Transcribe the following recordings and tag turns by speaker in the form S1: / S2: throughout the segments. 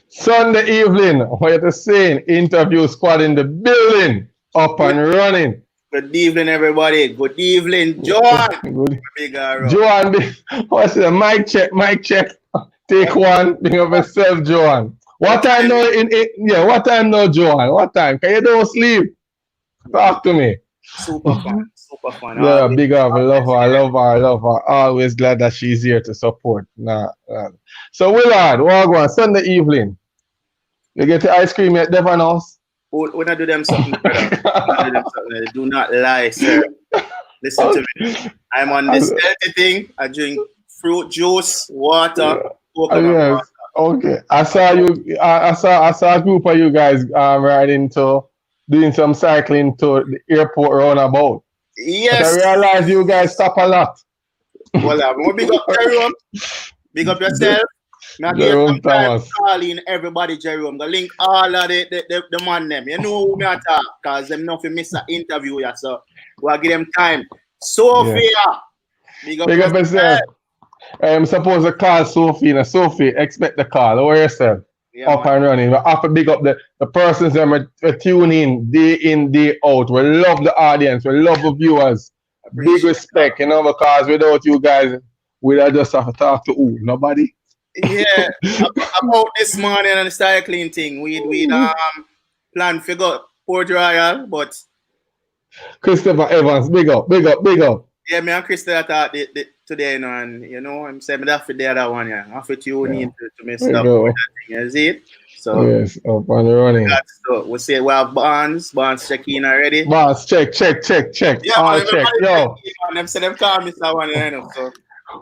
S1: Sunday evening, what you saying? Interview squad in the building, up and running.
S2: Good evening, everybody. Good evening, Joan.
S1: Good. Joan, what's the mic check? Mic check. Take one. Bring up yourself, Joan. What time now? What time now, Joan? What time? Can you don't sleep? Talk to me.
S2: Super fun. Super fun.
S1: Yeah, big up. I love her. Always glad that she's here to support. So, Willard, what going on? Sunday evening. You get the ice cream at Devon House?
S2: When I do them something, brother. Do not lie, sir. Listen to me. I'm on this healthy thing. I drink fruit juice, water, coconut water.
S1: Okay. I saw you. I saw a group of you guys doing some cycling to the airport roundabout.
S2: Yes.
S1: But I realize you guys stop a lot.
S2: Well, I'm going to big up Jerome. Big up yourself.
S1: Jerome Thomas.
S2: Calling everybody, Jerome. The link all of the man them. You know who me I talk, because them not miss an interview. Yeah, so we'll give them time. Sophia. Big up yourself. I'm supposed to call Sophie. Now, Sophie, expect the call. How are yourself? Yeah, up and running. We have to big up the persons that tune in, day out. We love the audience. We love the viewers. Big respect, because without you guys, we'd just have to talk to who? Nobody? Yeah. About this morning and the cycling thing, we plan to go Port Royal, but
S1: Christopher Evans, big up.
S2: Yeah, me and Christopher talk today, and I'm saying that for the other one, yeah. I have to tune in to mess up with that thing, you see it? So
S1: yes, up and running.
S2: So we say we have Barnes check in already.
S1: Barnes, check.
S2: Yeah,
S1: all check. Yo.
S2: Them say them call me someone, so.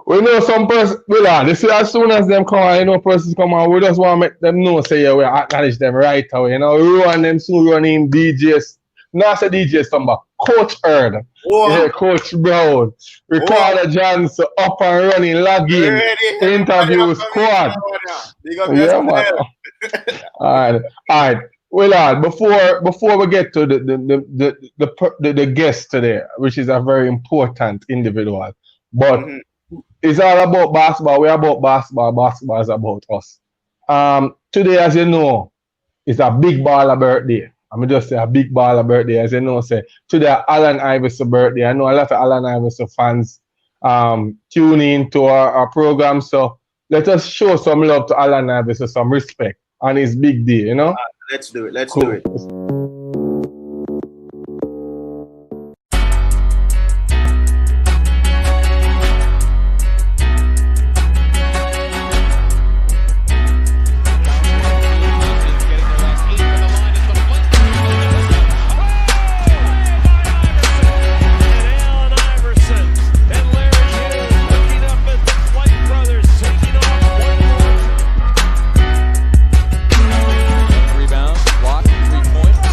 S1: We know some person, they say as soon as them come, persons come on, we just want to make them know, say, yeah, we acknowledge them right away. We run them soon, running DJs. Not say DJs, but Coach Erd. Yeah, Coach Brown. Ricardo Johnson, up and running, logging, interview squad. Yeah, man. All right. Well, before we get to the guest today, which is a very important individual, but it's all about basketball. We're about basketball. Basketball is about us. Today, as you know, it's a big baller birthday. I'm just say a big baller birthday. As you know, today Allen Iverson birthday. I know a lot of Allen Iverson fans tune in to our program. So let us show some love to Allen Iverson, some respect on his big day,
S2: Let's do it. Do it.
S3: Rebound, block, 3 points.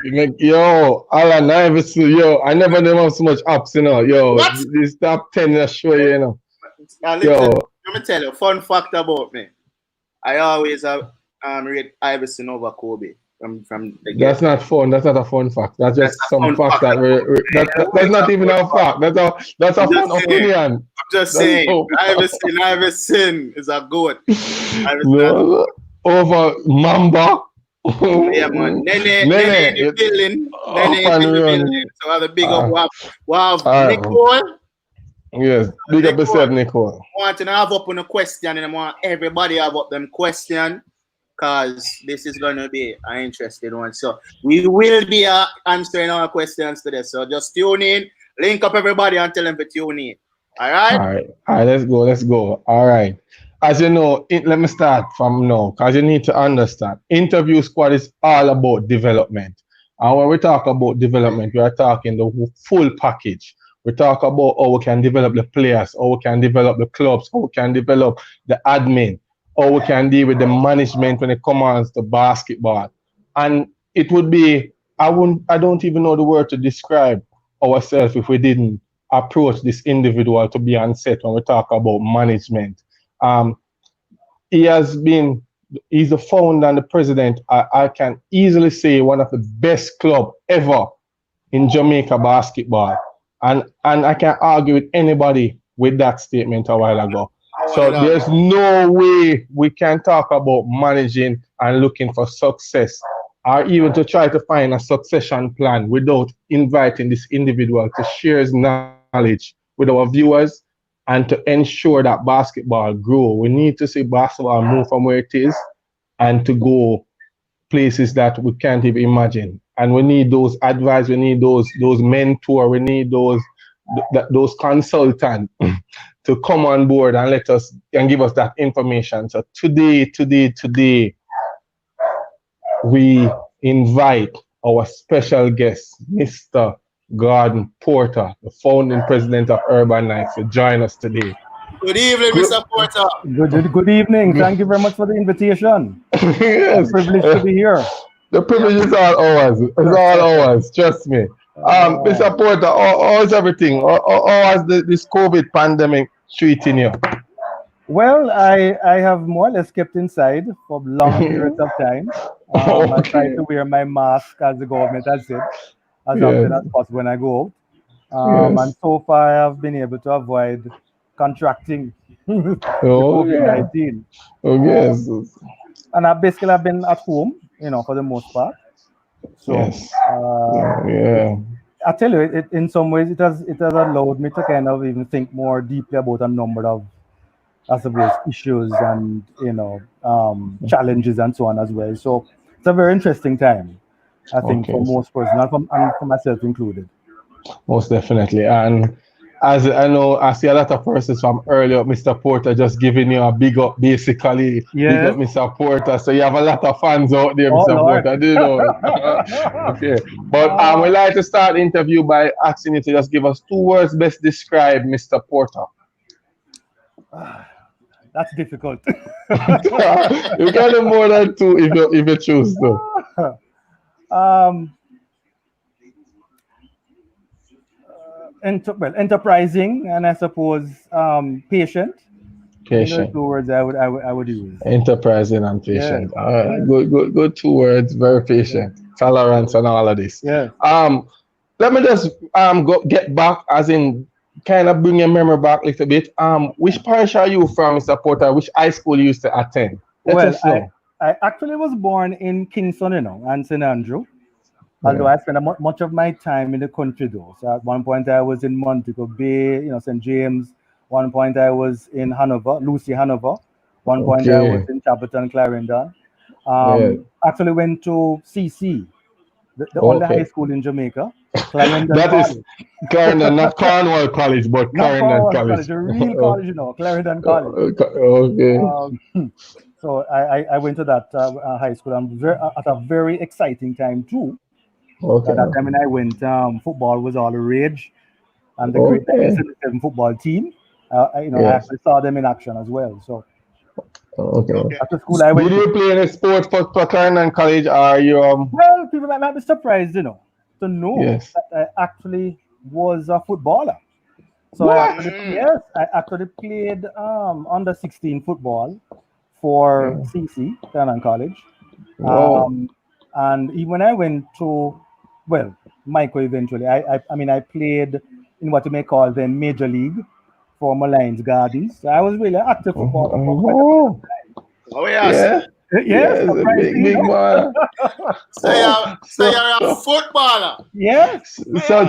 S1: Yo, Alan, I never knew have so much ups, Yo,
S2: What?
S1: this top 10 just show you,
S2: Listen, let me tell you, fun fact about me. I always have rate Iverson over Kobe from the game.
S1: That's not fun. That's not a fun fact. That's just some fact that that's not even a fact. That's a fun opinion.
S2: I'm just saying, Iverson is a goat.
S1: No, over Mamba.
S2: Yeah, man. Nene in the building. So have a big up. Wow, Nicole.
S1: Yes, big up yourself, Nicole.
S2: I want to have up on a question, and I want everybody have up them question, because this is going to be an interesting one. So we will be answering our questions today. So just tune in, link up everybody, and tell them to tune in. All right.
S1: Let's go. All right. As you know, let me start from now, because you need to understand. Interview Squad is all about development. And when we talk about development, we are talking the full package. We talk about how we can develop the players, how we can develop the clubs, how we can develop the admin, how we can deal with the management when it comes to basketball. And it would be, I don't even know the word to describe ourselves if we didn't approach this individual to be on set when we talk about management. He's the founder and the president, I can easily say, one of the best club ever in Jamaica basketball. And I can argue with anybody with that statement a while ago. So there's no way we can talk about managing and looking for success, or even to try to find a succession plan without inviting this individual to share his knowledge with our viewers and to ensure that basketball grow. We need to see basketball move from where it is and to go places that we can't even imagine. And we need those advice, we need those mentor, we need those consultants to come on board and let us and give us that information. So today, we invite our special guest, Mr. Gordon Porter, the founding president of Urban Nights, to join us today.
S2: Good evening, Mr. Porter.
S3: Good evening. Thank you very much for the invitation.
S1: Yes.
S3: It's a privilege to be here.
S1: The privilege is all ours. It's all ours. Trust me. Mr. Porter, how is everything? How has this COVID pandemic treating you?
S3: Well, I have more or less kept inside for long periods of time. I try to wear my mask, as the government has said, as often as possible when I go out. And so far, I have been able to avoid contracting COVID-19.
S1: Oh, yes.
S3: And I've been at home, for the most part. So, I tell you, it in some ways, it has allowed me to kind of even think more deeply about a number of, I suppose, issues and, challenges and so on as well. So it's a very interesting time, I think, for most persons, and for myself included.
S1: Most definitely. And as I know, I see a lot of persons from earlier, Mr. Porter just giving you a big up, basically. Big up, Mr. Porter. So you have a lot of fans out there, Mr. Porter. Do you know? Okay. But we'd like to start the interview by asking you to just give us 2 words best describe Mr. Porter.
S3: That's difficult.
S1: You can do more than 2 if you choose to.
S3: Enterprising, and I suppose patient. Patient. 2 words I would use.
S1: Enterprising and patient. Yeah. Good 2 words. Very patient. Tolerance and all of this.
S3: Yeah.
S1: Let me just get back, as in kind of bring your memory back a little bit. Which parish are you from, Mr. Porter? Which high school you used to attend? Let us know.
S3: I actually was born in Kingston, and St. Andrew. Although I spent much of my time in the country, though. So at one point I was in Montego Bay, St. James. One point I was in Hanover, Lucy, Hanover. One point I was in Chapelton, Clarendon. Actually went to CC, the only high school in Jamaica. Clarendon
S1: is Clarendon, not Cornwall College, but Clarendon College.
S3: A real college, Clarendon College.
S1: Okay.
S3: So I went to that high school at a very exciting time too.
S1: Okay.
S3: At that time when I went, football was all the rage, and the great 1977 football team. I actually saw them in action as well. So
S1: Okay.
S3: At the school I went
S1: Did
S3: to.
S1: you play any sport for Clarendon College? Or you
S3: Well, people might be surprised, to know
S1: Yes.
S3: that I actually was a footballer. So
S1: What?
S3: I actually played under 16 football for CC, Clarendon College.
S1: Oh.
S3: And even when I went to, well, Michael eventually, I played in what you may call the major league for Lions Gardens. So I was really an active footballer for quite a period of
S1: Oh.
S3: time.
S2: Oh yes.
S1: Yeah.
S3: Yes,
S1: Yeah.
S3: surprising,
S1: Big man.
S2: So you're a footballer.
S3: Yes.
S1: So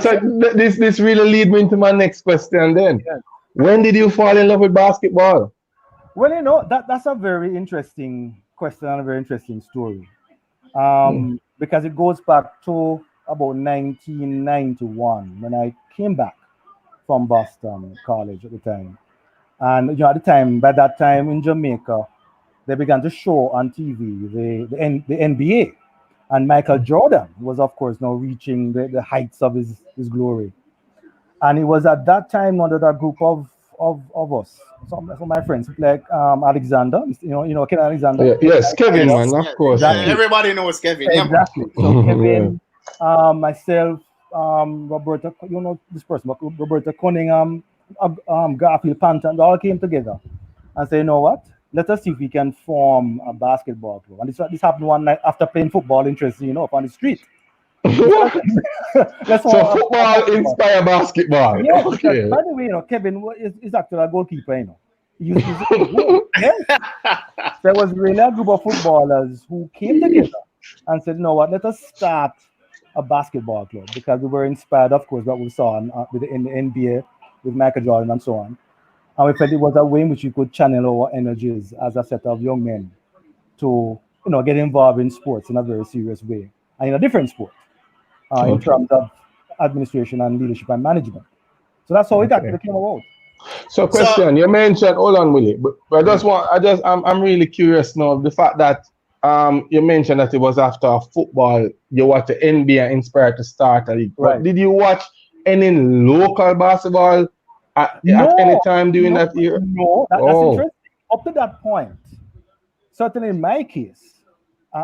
S1: this really lead me into my next question then.
S3: Yes.
S1: When did you fall in love with basketball?
S3: Well, that's a very interesting question and a very interesting story. Because it goes back to about 1991 when I came back from Boston College at the time. And at the time, by that time in Jamaica, they began to show on TV the NBA. And Michael Jordan was, of course, now reaching the heights of his glory. And it was at that time under that group of us, some of my friends, like Alexander, Ken Alexander.
S1: Yeah, yes, Kevin,
S2: Yes,
S1: man, of
S2: yes.
S1: course.
S2: Yeah,
S3: Exactly.
S2: everybody knows Kevin. Yeah, man.
S3: Exactly. So
S1: Yeah.
S3: Kevin, myself, Roberta, this person, Roberta Cunningham, Garfield Panton, they all came together and say, you know what? Let us see if we can form a basketball club. And this happened one night after playing football, interesting, up on the street. Let's
S1: So
S3: form a
S1: football
S3: basketball.
S1: inspire basketball.
S3: Yes, because
S1: Okay.
S3: by the way, Kevin is actually a goalkeeper, He used to yes. There was really a group of footballers who came together and said, you know what, let us start a basketball club because we were inspired, of course, what we saw in the NBA with Michael Jordan and so on. And we felt it was a way in which we could channel our energies as a set of young men to, get involved in sports in a very serious way and in a different sport in terms of administration and leadership and management. So that's how it actually came about.
S1: So question, you mentioned, hold on, Willie, but I'm really curious now the fact that you mentioned that it was after football you watched the NBA inspired to start a league.
S3: Right.
S1: But did you watch any local basketball at any time during that year?
S3: No, that's interesting. Up to that point, certainly in my case,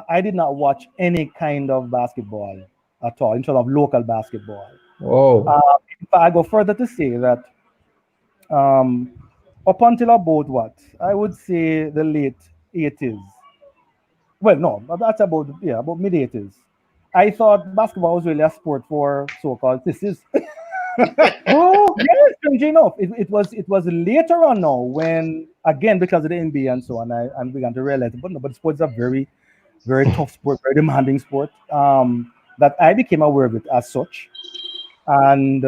S3: I did not watch any kind of basketball at all in terms of local basketball. If I go further to say that up until about I would say the late 80s. Well, no, that's about mid 80s. I thought basketball was really a sport for so-called sissies. Yes, strangely enough, it was later on now when again because of the NBA and so on, I began to realize, but sports are very, very tough sport, very demanding sport. That I became aware of it as such, and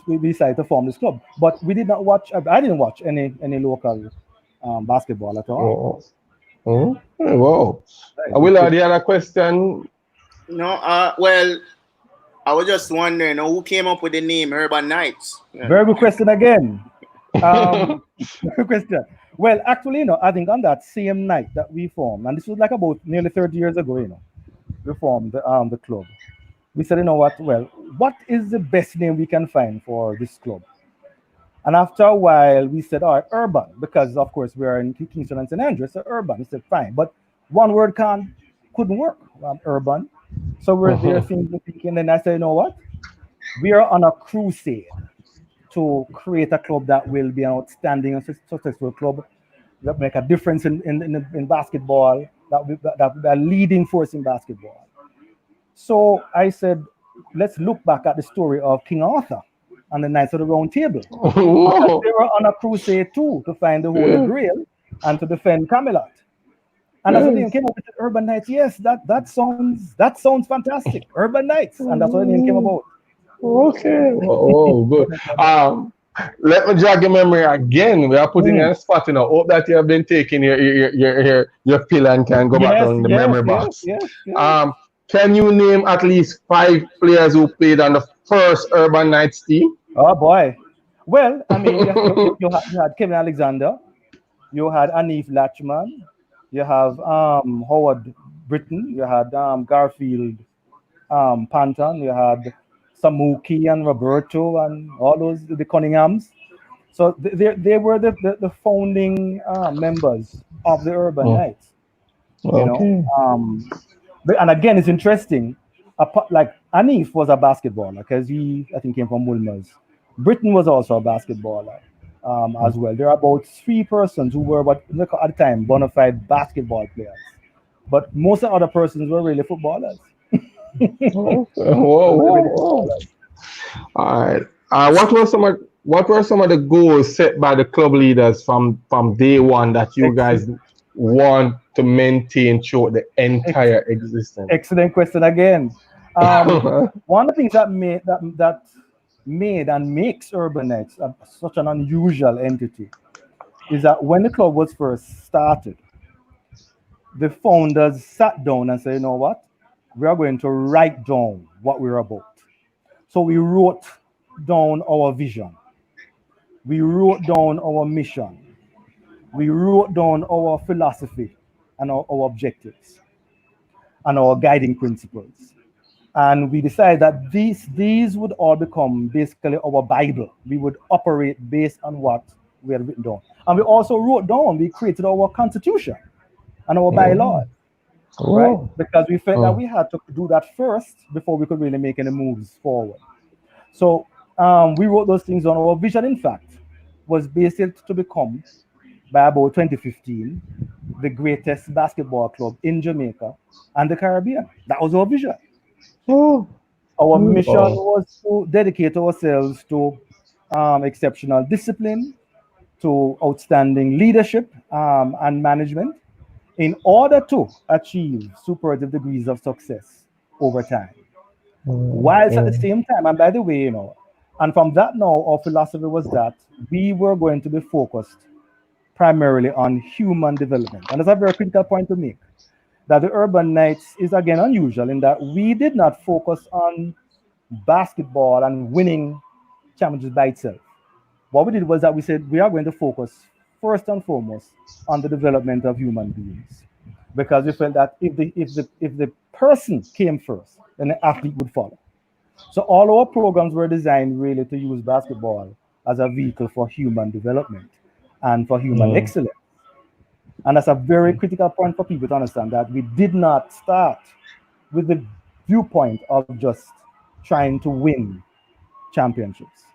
S3: we decided to form this club. But we did not watch. I didn't watch any local basketball at all.
S1: Wow. Will I have a question?
S2: No, well, I was just wondering who came up with the name Urban Knights. Yeah.
S3: Very good question again. Good question. Well, actually, I think on that same night that we formed, and this was like about nearly 30 years ago, we formed the club. We said, you know what? Well, what is the best name we can find for this club? And after a while, we said, all right, Urban, because of course we are in Kingston and St. Andrews, so Urban. We said, fine, but one word couldn't work. Urban. So we're there thinking, and then I said, you know what? We are on a crusade to create a club that will be an outstanding and successful club that make a difference in basketball, that will be a leading force in basketball. So I said, let's look back at the story of King Arthur and the Knights of the Round Table. Because they were on a crusade too to find the Holy Grail and to defend Camelot. And that's what they came up with, Urban Knights. Yes, that sounds fantastic. Urban Knights, and that's what the name came about.
S1: Okay. Oh, good. Let me jog your memory again. We are putting you on a spot. Hope that you have been taking your pill and can go back on the memory box.
S3: Yes.
S1: Can you name at least 5 players who played on the first Urban Knights team?
S3: Oh boy. Well, I mean, you had Kevin Alexander, you had Anif Latchman, you have Howard Britton, you had Garfield Panton, you had Samuki and Roberto and all the Cunninghams. So they were the founding members of the Urban Knights. You know,
S1: Okay.
S3: and again, it's interesting. Like Anif was a basketballer because I think, came from Wilmers. Britain was also a basketballer as well. There are about 3 persons who were, at the time, bona fide basketball players. But most of the other persons were really footballers.
S1: Whoa, whoa. All right. What were some of the goals set by the club leaders from day one that you guys want to maintain throughout the entire existence?
S3: Excellent question again. One of the things that made and makes Urban Knights such an unusual entity is that when the club was first started, the founders sat down and said, you know what? We are going to write down what we're about. So we wrote down our vision. We wrote down our mission. We wrote down our philosophy and our objectives and our guiding principles. And we decided that these would all become basically our Bible. We would operate based on what we had written down. And we also wrote down, we created our constitution and our bylaws, right? Because we felt that we had to do that first before we could really make any moves forward. So we wrote those things on. Our vision, in fact, was basically to become, by about 2015, the greatest basketball club in Jamaica and the Caribbean. That was our vision. Our mission was to dedicate ourselves to exceptional discipline, to outstanding leadership and management in order to achieve superlative degrees of success over time. Whilst at the same time, and by the way, and from that now, our philosophy was that we were going to be focused primarily on human development. And that's a very critical point to make. That the Urban Knights is again unusual in that we did not focus on basketball and winning challenges by itself. What we did was that we said we are going to focus first and foremost on the development of human beings, because we felt that if the person came first, then the athlete would follow. So all our programs were designed really to use basketball as a vehicle for human development and for human excellence. And that's a very critical point for people to understand, that we did not start with the viewpoint of just trying to win championships.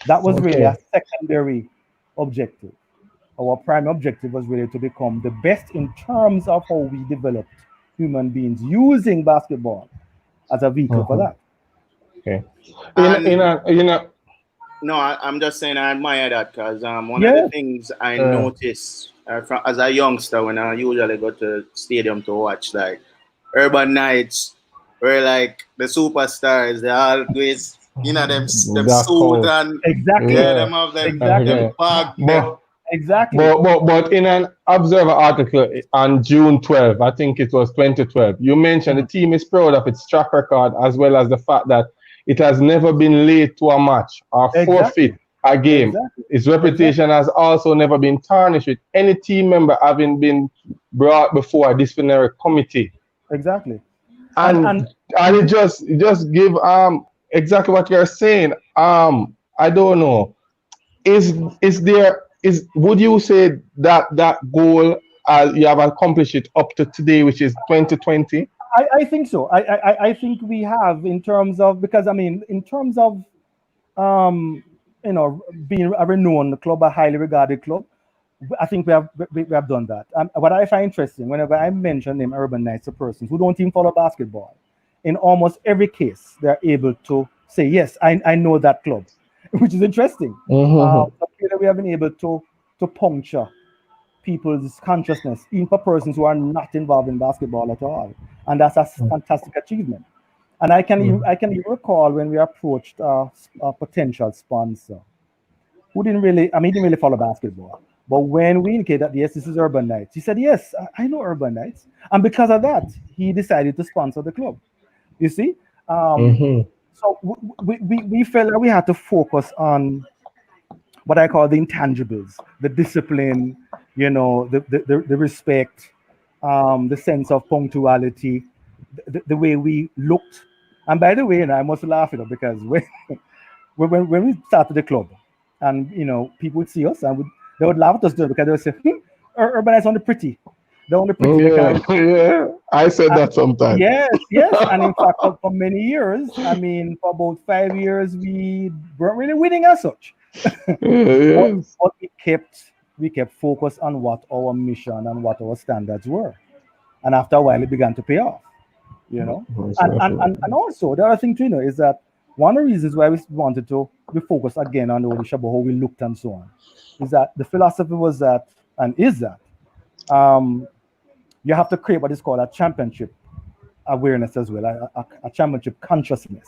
S3: That was really a secondary objective. Our primary objective was really to become the best in terms of how we developed human beings using basketball as a vehicle for that.
S1: Okay.
S2: No, I'm just saying I admire that, because one of the things I noticed as a youngster when I usually go to stadium to watch, like, Urban Knights were like the superstars. They always, them suit and them have them bag.
S1: But in an Observer article on June 12, I think it was 2012, you mentioned the team is proud of its track record, as well as the fact that it has never been late to a match or forfeit a game. Its reputation has also never been tarnished with any team member having been brought before a disciplinary committee. And it just give exactly what you're saying. I don't know. Would you say that goal you have accomplished it up to today, which is 2020?
S3: I think so. I think we have, in terms of, because in terms of being a renowned club, a highly regarded club, I think we have done that. What I find interesting, whenever I mention them Urban Knights to persons who don't even follow basketball, in almost every case they're able to say, yes, I know that club, which is interesting. So we have been able to puncture people's consciousness, even for persons who are not involved in basketball at all, and that's a fantastic achievement. And I can even recall when we approached a potential sponsor who didn't really follow basketball, but when we indicated that yes, this is Urban Knights, he said, yes, I know Urban Knights, and because of that, he decided to sponsor the club. You see, so we felt that we had to focus on what I call the intangibles, the discipline, the respect, the sense of punctuality, the way we looked. And by the way, I must laugh because when we started the club, and people would see us and they would laugh at us because they would say, urbanize on the pretty. They're on the pretty.
S1: Yeah. I said that sometimes.
S3: Yes. And in fact, for many years, I mean, for about 5 years, we weren't really winning as such.
S1: Yes.
S3: But we kept focused on what our mission and what our standards were. And after a while, it began to pay off, you know. And also, the other thing to know is that one of the reasons why we wanted to refocus again on the issue about how we looked and so on is that the philosophy was that, and is that, you have to create what is called a championship awareness as well, a championship consciousness.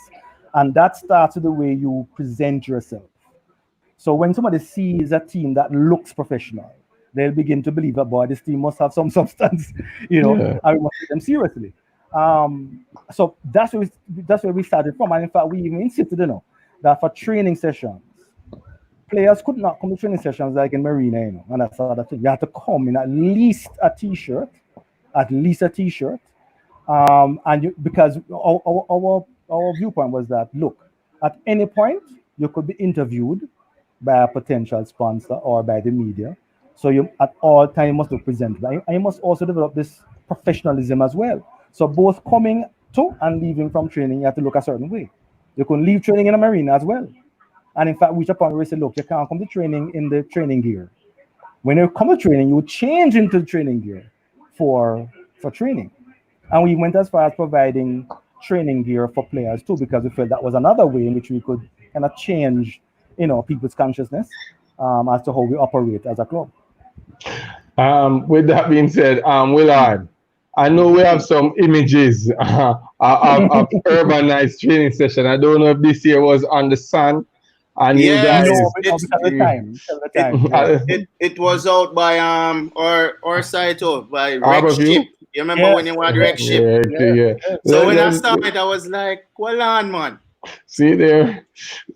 S3: And that starts with the way you present yourself. So when somebody sees a team that looks professional, they'll begin to believe that, boy, this team must have some substance, you know, and we must take them seriously. So that's where we started from. And in fact, we even insisted, you know, that for training sessions, players could not come to training sessions like in Marina, you know, and that's the other thing. You have to come in at least a t-shirt, and because our viewpoint was that, look, at any point you could be interviewed by a potential sponsor or by the media, so you at all time must look presentable, and you must also develop this professionalism as well. So both coming to and leaving from training, you have to look a certain way. You can leave training in a marina as well, and in fact, reach a point where you say, look, you can't come to training in the training gear. When you come to training, you change into the training gear for training. And we went as far as providing training gear for players too, because we felt that was another way in which we could kind of change, you know, people's consciousness as to how we operate as a club.
S1: With that being said, Willard, I know we have some images of urbanized training session. I don't know if this year was on the sun. And
S2: yes,
S1: it
S2: was out by our site out by Rec Ship. You remember when you had Rec Ship?
S1: Yeah.
S2: So when I started, I was like, well on, man.
S1: See there,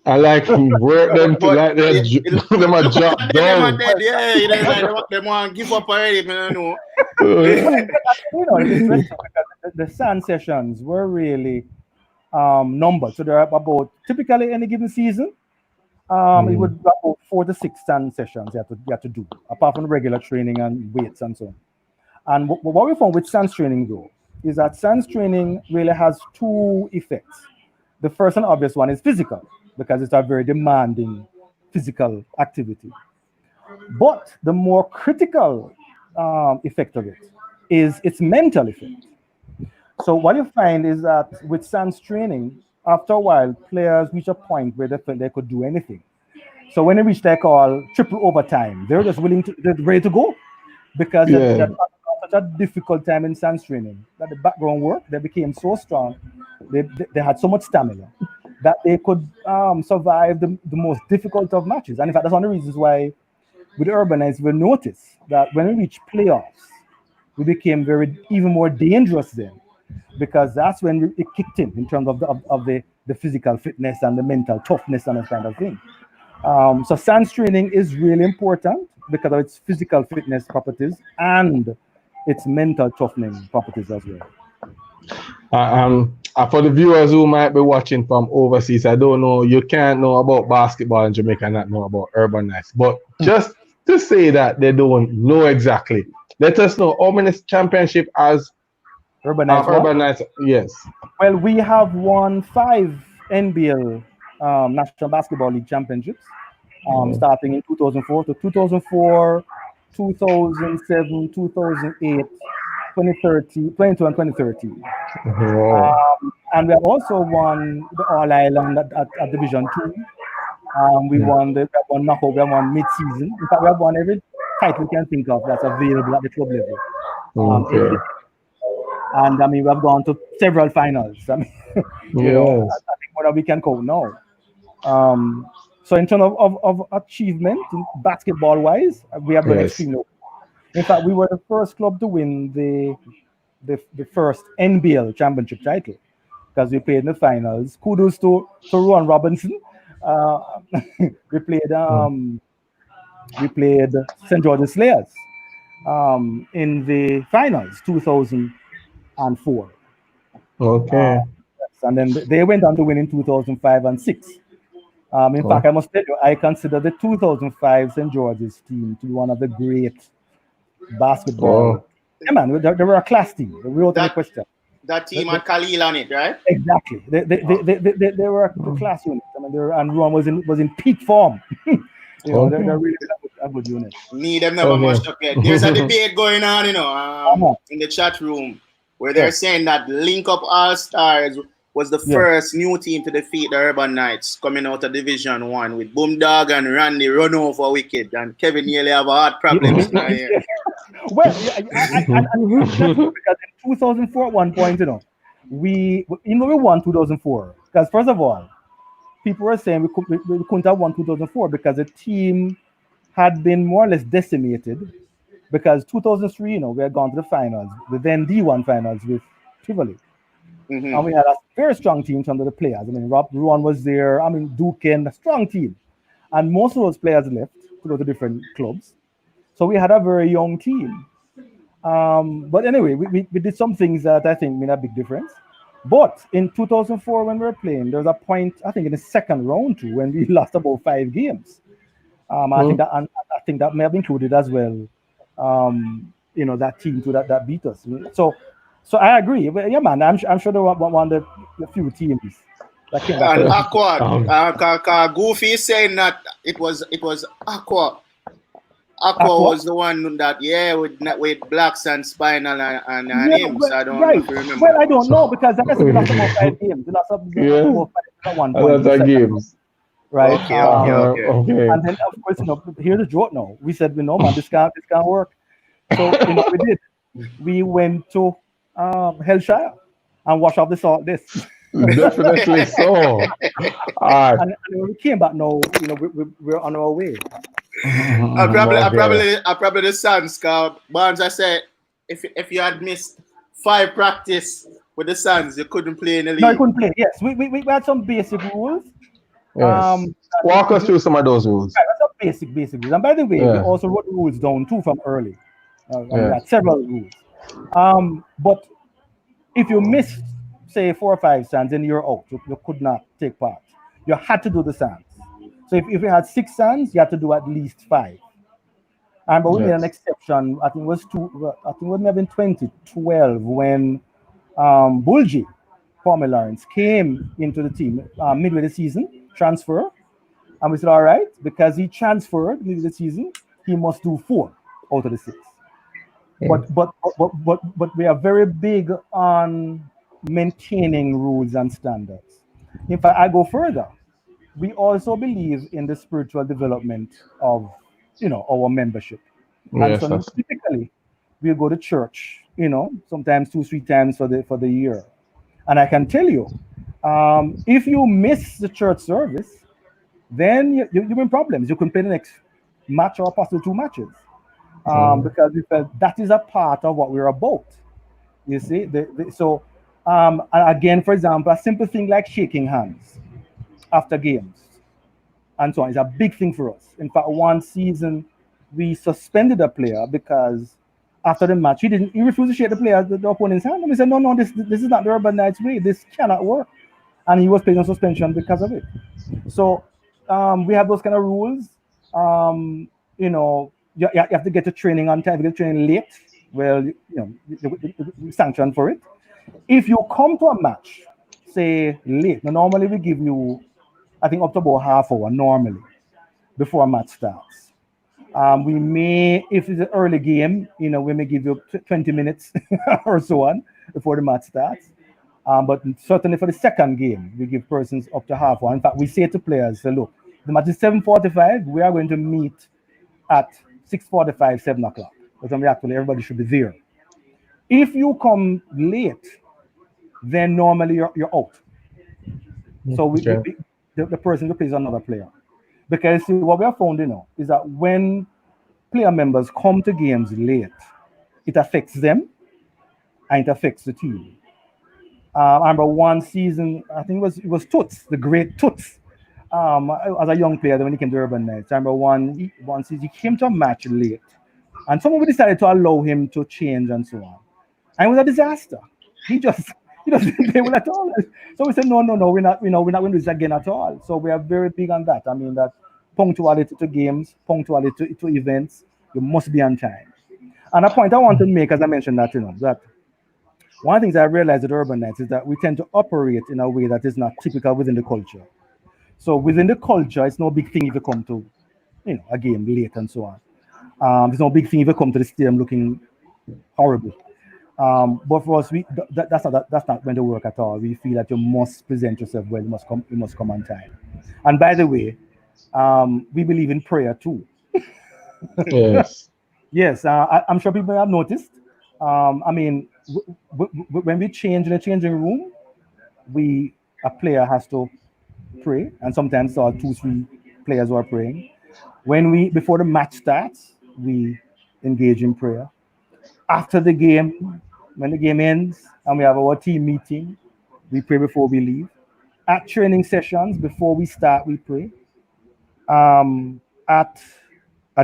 S1: I like work them to like them a drop down.
S2: Yeah, you know, like, they want to give up already, man. You
S3: know, the SAN sessions were really numbered. So there are about, typically any given season, it would be about 4 to 6 SAN sessions you have to do, apart from regular training and weights and so on. And what we found with SANS training though, is that SANS training really has 2 effects. The first and obvious one is physical, because it's a very demanding physical activity. But the more critical effect of it is its mental effect. So what you find is that with SANS training, after a while, players reach a point where they felt they could do anything. So when they reach their call triple overtime, they're just they're ready to go, because they're such a difficult time in SANS training that the background work, they became so strong, they had so much stamina that they could survive the most difficult of matches. And in fact, that's one of the reasons why with the Urbanites, we noticed that when we reached playoffs, we became even more dangerous then, because that's when it kicked in terms of the physical fitness and the mental toughness and that kind of thing. So SANS training is really important because of its physical fitness properties and its mental toughening properties as well.
S1: For the viewers who might be watching from overseas, I don't know, you can't know about basketball in Jamaica and not know about Urbanize. But just to say that they don't know exactly, let us know how many championship as Urbanize. Yes.
S3: Well, we have won 5 NBL National Basketball League championships, starting in 2004 to 2004, 2007, 2008, 2022 and 2013. And we have also won the All Island at Division 2. We won knockout, we have won mid-season. In fact, we have won every title we can think of that's available at the club level. And I mean, we have gone to several finals. I mean, you know, I think what we can call now. So in terms of achievement, basketball-wise, we have been extremely. In fact, we were the first club to win the first NBL championship title, because we played in the finals. Kudos to Ron Robinson. We played St. George's Slayers in the finals 2004.
S1: Okay.
S3: And then they went on to win in 2005 and 6. In fact, I must tell you, I consider the 2005 St. George's team to be one of the great basketball. Yeah, man, they were a class team. Without any question.
S2: That team had Khalil on it, right?
S3: Exactly. They were a class unit. I mean, and Ruan was in peak form. They're really a good unit.
S2: Need them never mashed up yet. There's a debate going on, in the chat room where they're saying that Link Up All Stars was the first new team to defeat the Urban Knights coming out of Division 1 with Boomdog and Randy run over Wicked, and Kevin nearly have a heart problems now here.
S3: Well, because in 2004 at one point, we won 2004 because first of all, people were saying we couldn't have won 2004 because the team had been more or less decimated because 2003, we had gone to the finals, the then D1 finals with Tivoli. And we had a very strong team in terms of the players. I mean, Rob Ruan was there. I mean, Duken, a strong team. And most of those players left to go to different clubs. So we had a very young team. But anyway, we did some things that I think made a big difference. But in 2004, when we were playing, there was a point, I think in the second round too, when we lost about 5 games. I think that may have included as well, that team too that beat us. So I agree. But yeah, man, I'm sure they were one of the few teams that came back.
S2: And Aqua, Goofy is saying that it was Aqua. Aqua was the one that with Blacks and Spinal and him. So I don't know if you remember.
S3: Well, I don't know because I guess we lost about 5 games. We lost about 5 at one point.
S1: That's games.
S3: Right.
S2: Okay.
S3: And then of course, here's the joke now. We said, man, this can't work. So we did. We went to Hellshire and wash off this.
S1: Definitely so.
S3: And when we came back now, we're on our way.
S2: I probably the Suns, cause Barnes, I said if you had missed 5 practice with the Suns, you couldn't play in the league.
S3: No, you couldn't play. Yes, we had some basic rules.
S1: Yes. Walk us through some of those rules.
S3: Right, some basic rules. And by the way, we also wrote the rules down too from early. We had several rules. But if you missed, say, 4 or 5 sands, then you're out. You could not take part. You had to do the sands. So if you had 6 sands, you had to do at least 5. But we made an exception. I think it was maybe in 2012 when Bulgy, Kwame Lawrence, came into the team midway the season, transfer. And we said, all right, because he transferred midway the season, he must do 4 out of the 6. Yeah. But we are very big on maintaining rules and standards. In fact, I go further. We also believe in the spiritual development of, our membership. And so typically, we'll go to church, sometimes 2-3 times for the year. And I can tell you, if you miss the church service, then you're in problems. You can play the next match or possibly 2 matches. Because we felt that is a part of what we're about. You see? So again, for example, a simple thing like shaking hands after games and so on is a big thing for us. In fact, one season we suspended a player because after the match he refused to shake the opponent's hand, and we said, no, this is not the Urban Knights way. This cannot work, and he was placed on suspension because of it. So we have those kind of rules. You have to get to training on time. If you get training late, well, you sanction for it. If you come to a match, say late, normally we give you, I think, up to about half hour normally before a match starts. We may, if it's an early game, we may give you 20 minutes or so on before the match starts. But certainly for the second game, we give persons up to half hour. In fact, we say to players, look, the match is 7:45. We are going to meet at 6:45, 7 o'clock. Because everybody should be there. If you come late, then normally you're out. So the person replaces another player. Because see, what we have found, is that when player members come to games late, it affects them and it affects the team. I remember one season, I think it was Toots, the great Toots. As a young player when he came to Urban Knights, I remember one season he came to a match late, and someone decided to allow him to change and so on. And it was a disaster. He didn't play well at all. So we said, no, we're not going to do this again at all. So we are very big on that. I mean, that punctuality to games, punctuality to events, you must be on time. And a point I want to make, as I mentioned that, that one of the things I realized at Urban Nights is that we tend to operate in a way that is not typical within the culture. So within the culture, it's no big thing if you come to, a game late and so on. It's no big thing if you come to the stadium looking horrible. But for us, that's not going to work at all. We feel that you must present yourself well. You must come on time. And by the way, we believe in prayer too.
S1: Yes.
S3: Yes, I'm sure people have noticed. I mean, when we change in the changing room, a player has to pray, and sometimes 2-3 players who are praying. Before the match starts, we engage in prayer. After the game, when the game ends and we have our team meeting, we pray before we leave. At training sessions, before we start, we pray. At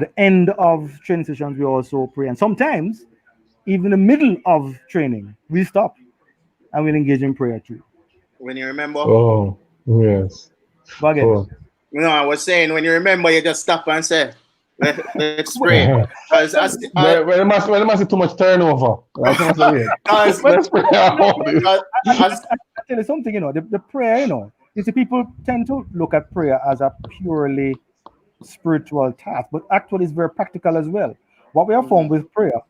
S3: the end of training sessions, we also pray. And sometimes, even in the middle of training, we stop and we engage in prayer too.
S2: When you remember?
S1: Oh, yes.
S3: But again,
S1: Oh.
S2: I was saying, when you remember, you just stop and say, let's pray.
S1: When there must be too much turnover. Let's pray.
S3: I tell you something, the prayer, you see, people tend to look at prayer as a purely spiritual task, but actually it's very practical as well. What we have found with prayer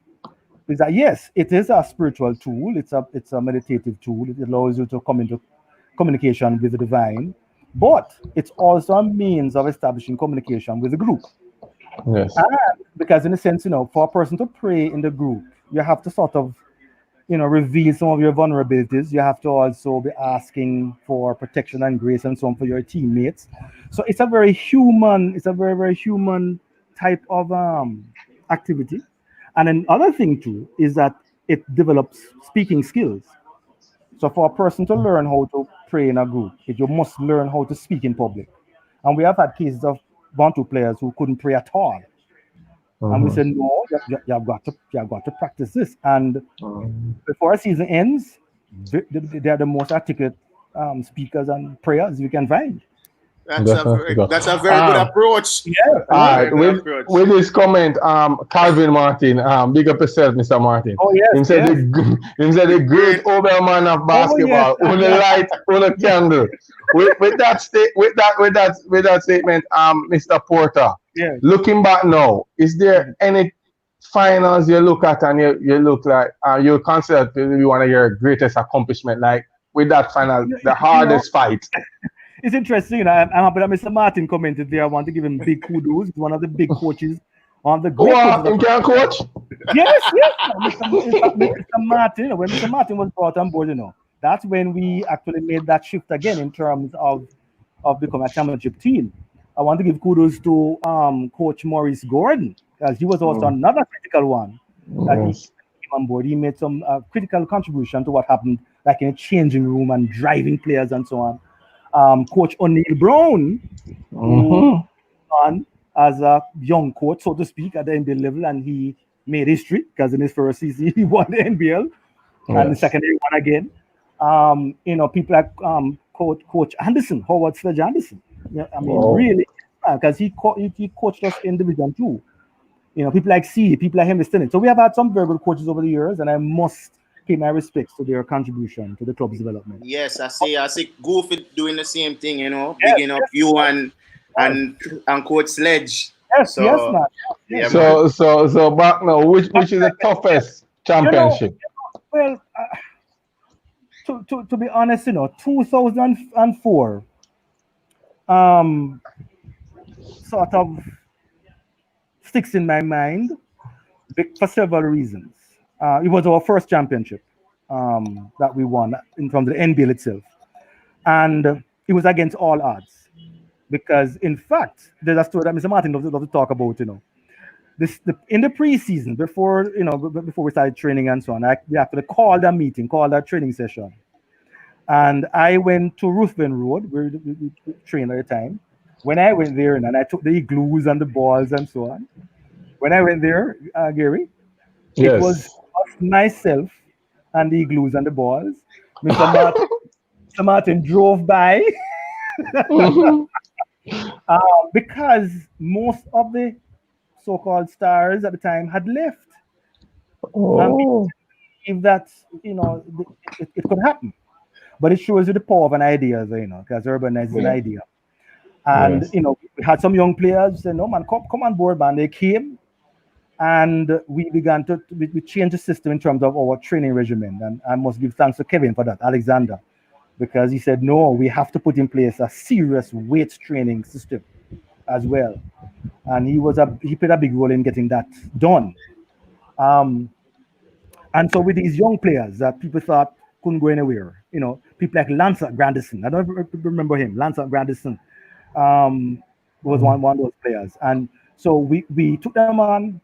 S3: is that yes, it is a spiritual tool, it's a meditative tool, it allows you to come into communication with the divine, but it's also a means of establishing communication with the group.
S1: Yes.
S3: Because in a sense, for a person to pray in the group, you have to sort of reveal some of your vulnerabilities. You have to also be asking for protection and grace and so on for your teammates. So it's a very human, very human type of activity. And another thing too is that it develops speaking skills. So for a person to learn how to pray in a group, you must learn how to speak in public. And we have had cases of 1-2 players who couldn't pray at all. And we said, no, you have got to practice this. And before a season ends, they are the most articulate speakers and prayers you can find.
S2: That's a very good approach.
S3: Yeah.
S1: All right. With this comment, Calvin Martin, big up yourself, Mr. Martin.
S3: Oh yes.
S1: Him said the great Oberman of basketball, on the light, on the candle. With that statement, Mr. Porter.
S3: Yeah.
S1: Looking back now, is there any finals you look at and you look like you consider to be one of your greatest accomplishment, like with that final, the hardest fight?
S3: It's interesting. I'm happy that Mr. Martin commented there. I want to give him big kudos. He's one of the big coaches on the great.
S1: He can coach?
S3: Yes. Mr. Martin, when Mr. Martin was brought on board, that's when we actually made that shift again in terms of becoming a championship team. I want to give kudos to Coach Maurice Gordon, because he was also another critical one that he came on board. He made some critical contribution to what happened, like in a changing room and driving players and so on. Coach O'Neil Brown, who on as a young coach, so to speak, at the NBA level, and he made history because in his first season he won the NBL, and the second year he won again. People like Coach Anderson, Howard Sledge Anderson. Really, because he coached us in Division 2. People like C, people like Henry Stinnett. So we have had some very good coaches over the years, and I must pay my respects to their contribution to the club's development.
S2: Yes, I see Goofy doing the same thing, bigging up you and Coach Sledge.
S3: Yes, so, yes, man.
S1: Yes. So back now, which is the toughest championship?
S3: Well, to be honest, 2004 sort of sticks in my mind for several reasons. It was our first championship that we won from the NBL itself. And it was against all odds. Because, in fact, there's a story that Mr. Martin loves to talk about, in the preseason, before we started training and so on, we have to call that training session. And I went to Ruthven Road, where we trained at the time. When I went there, and I took the igloos and the balls and so on. When I went there, Gary, it was myself and the igloos and the balls. Mr. Martin drove by because most of the so-called stars at the time had left.
S1: Oh.
S3: If that's, it could happen. But it shows you the power of an idea, because Urbanize is an idea. And,
S1: Yes.
S3: We had some young players say, no, man, come on board, man. They came and we began we changed the system in terms of our training regimen. And I must give thanks to Kevin for that, Alexander, because he said, no, we have to put in place a serious weight training system as well. And he played a big role in getting that done. And so with these young players that people thought couldn't go anywhere, people like Lancelot Grandison. I don't remember him. Lancelot Grandison was one of those players. And so we took them on,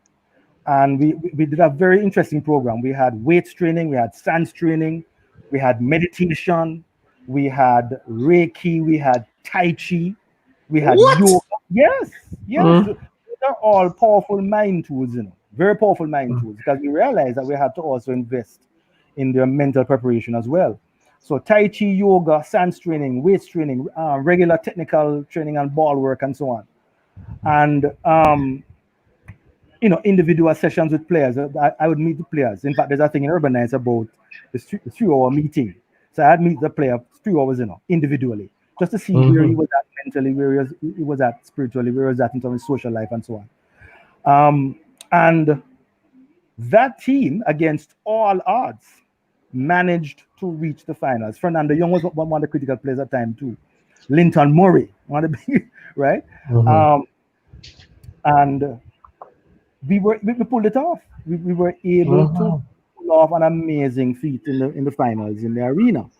S3: and we did a very interesting program. We had weights training, we had science training, we had meditation, we had Reiki, we had Tai Chi, we had yoga. Yes. Those are all powerful mind tools, very powerful mind tools, because we realized that we had to also invest in their mental preparation as well. So Tai Chi, yoga, science training, weights training, regular technical training and ball work and so on. And individual sessions with players. I would meet the players. In fact, there's a thing in Urbanize about the 3-hour meeting. So I'd meet the player 3 hours, individually, just to see where he was at mentally, where he was at spiritually, where he was at in terms of social life and so on. And that team, against all odds, managed to reach the finals. Fernando Young was one of the critical players at the time too. Linton Murray, one of the big, right? And we pulled it off. We were able to pull off an amazing feat in the finals in the arena.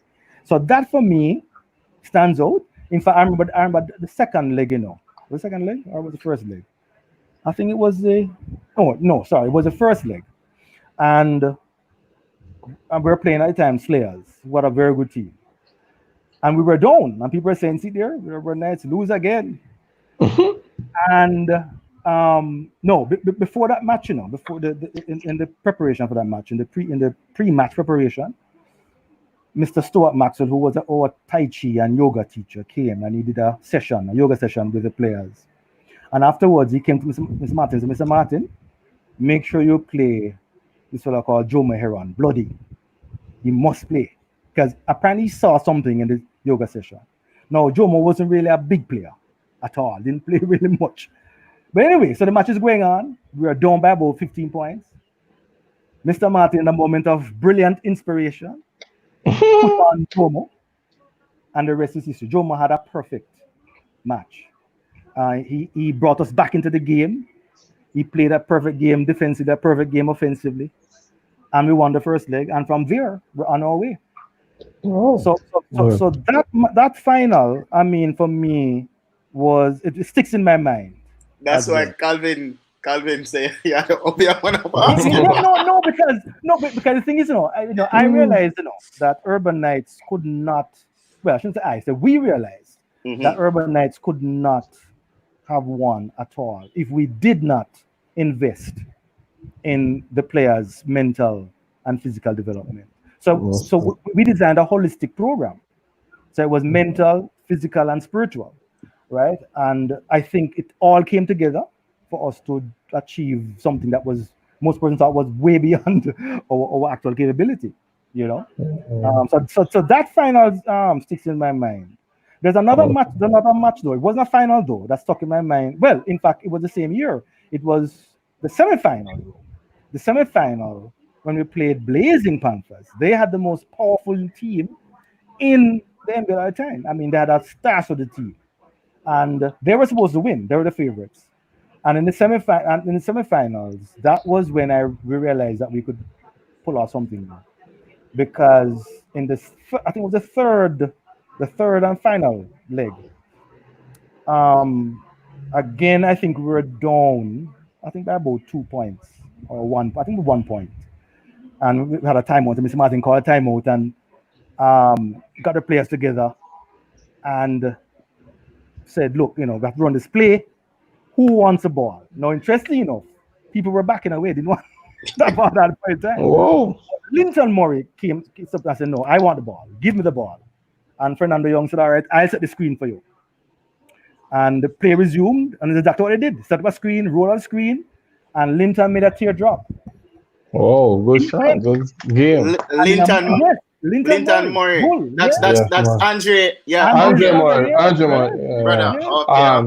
S3: So that for me stands out. In fact, I remember the second leg. The second leg, or was the first leg? I think it was it was the first leg, and we were playing at the time Slayers. What a very good team. And we were down, and people were saying, "See there, we were nice, lose again." And before that match, before in the preparation for that match, in the pre-match preparation, Mr. Stuart Maxwell, who was our Tai Chi and yoga teacher, came and he did a yoga session with the players. And afterwards, he came to Mr. Martin. So, Mr. Martin, make sure you play this fellow called Joe Maheron, Bloody. He must play, because apparently he saw something in the yoga session. Now, Jomo wasn't really a big player at all. Didn't play really much. But anyway, so the match is going on. We are down by about 15 points. Mr. Martin, in a moment of brilliant inspiration, put on Jomo, and the rest is history. Jomo had a perfect match. He brought us back into the game. He played a perfect game defensively, a perfect game offensively, and we won the first leg. And from there, we're on our way. So that final, I mean, for me, it sticks in my mind.
S2: That's why Calvin say, "Yeah, one of us."
S3: Because the thing is, I realized, that Urban Knights could not. Well, I shouldn't say I. So we realized that Urban Knights could not have won at all if we did not invest in the players' mental and physical development. So we designed a holistic program. So it was mental, physical, and spiritual, right? And I think it all came together for us to achieve something that was most persons thought was way beyond our actual capability, So that final sticks in my mind. There's another match though. It wasn't a final though that stuck in my mind. Well, in fact, it was the same year. It was the semifinal. The semifinal when we played Blazing Panthers. They had the most powerful team in the NBA at the time. I mean, they had a stars of the team, and they were supposed to win. They were the favorites. And in the semifinals, that was when we realized that we could pull off something, because I think it was the third and final leg. Again, I think we were down, I think by about 2 points or 1. I think 1 point, and we had a timeout. And Mr. Martin called a timeout and got the players together and said, "Look, we have to run this play. Who wants the ball?" Now, interestingly enough, people were backing away. Didn't want that ball at that point in time.
S1: Whoa.
S3: Linton Murray came up and said, "No, I want the ball. Give me the ball." And Fernando Young said, "All right, I'll set the screen for you." And the play resumed, and that's exactly what they did. Set up a screen, roll on the screen, and Linton made a teardrop.
S1: Oh, good shot. Good game.
S2: Linton Murray.
S3: Bull,
S2: That's
S1: man.
S2: Andre. Yeah.
S1: Andre
S3: Andre
S1: Murray.
S3: Murray,
S1: Andre
S3: right?
S1: Murray.
S2: Brother.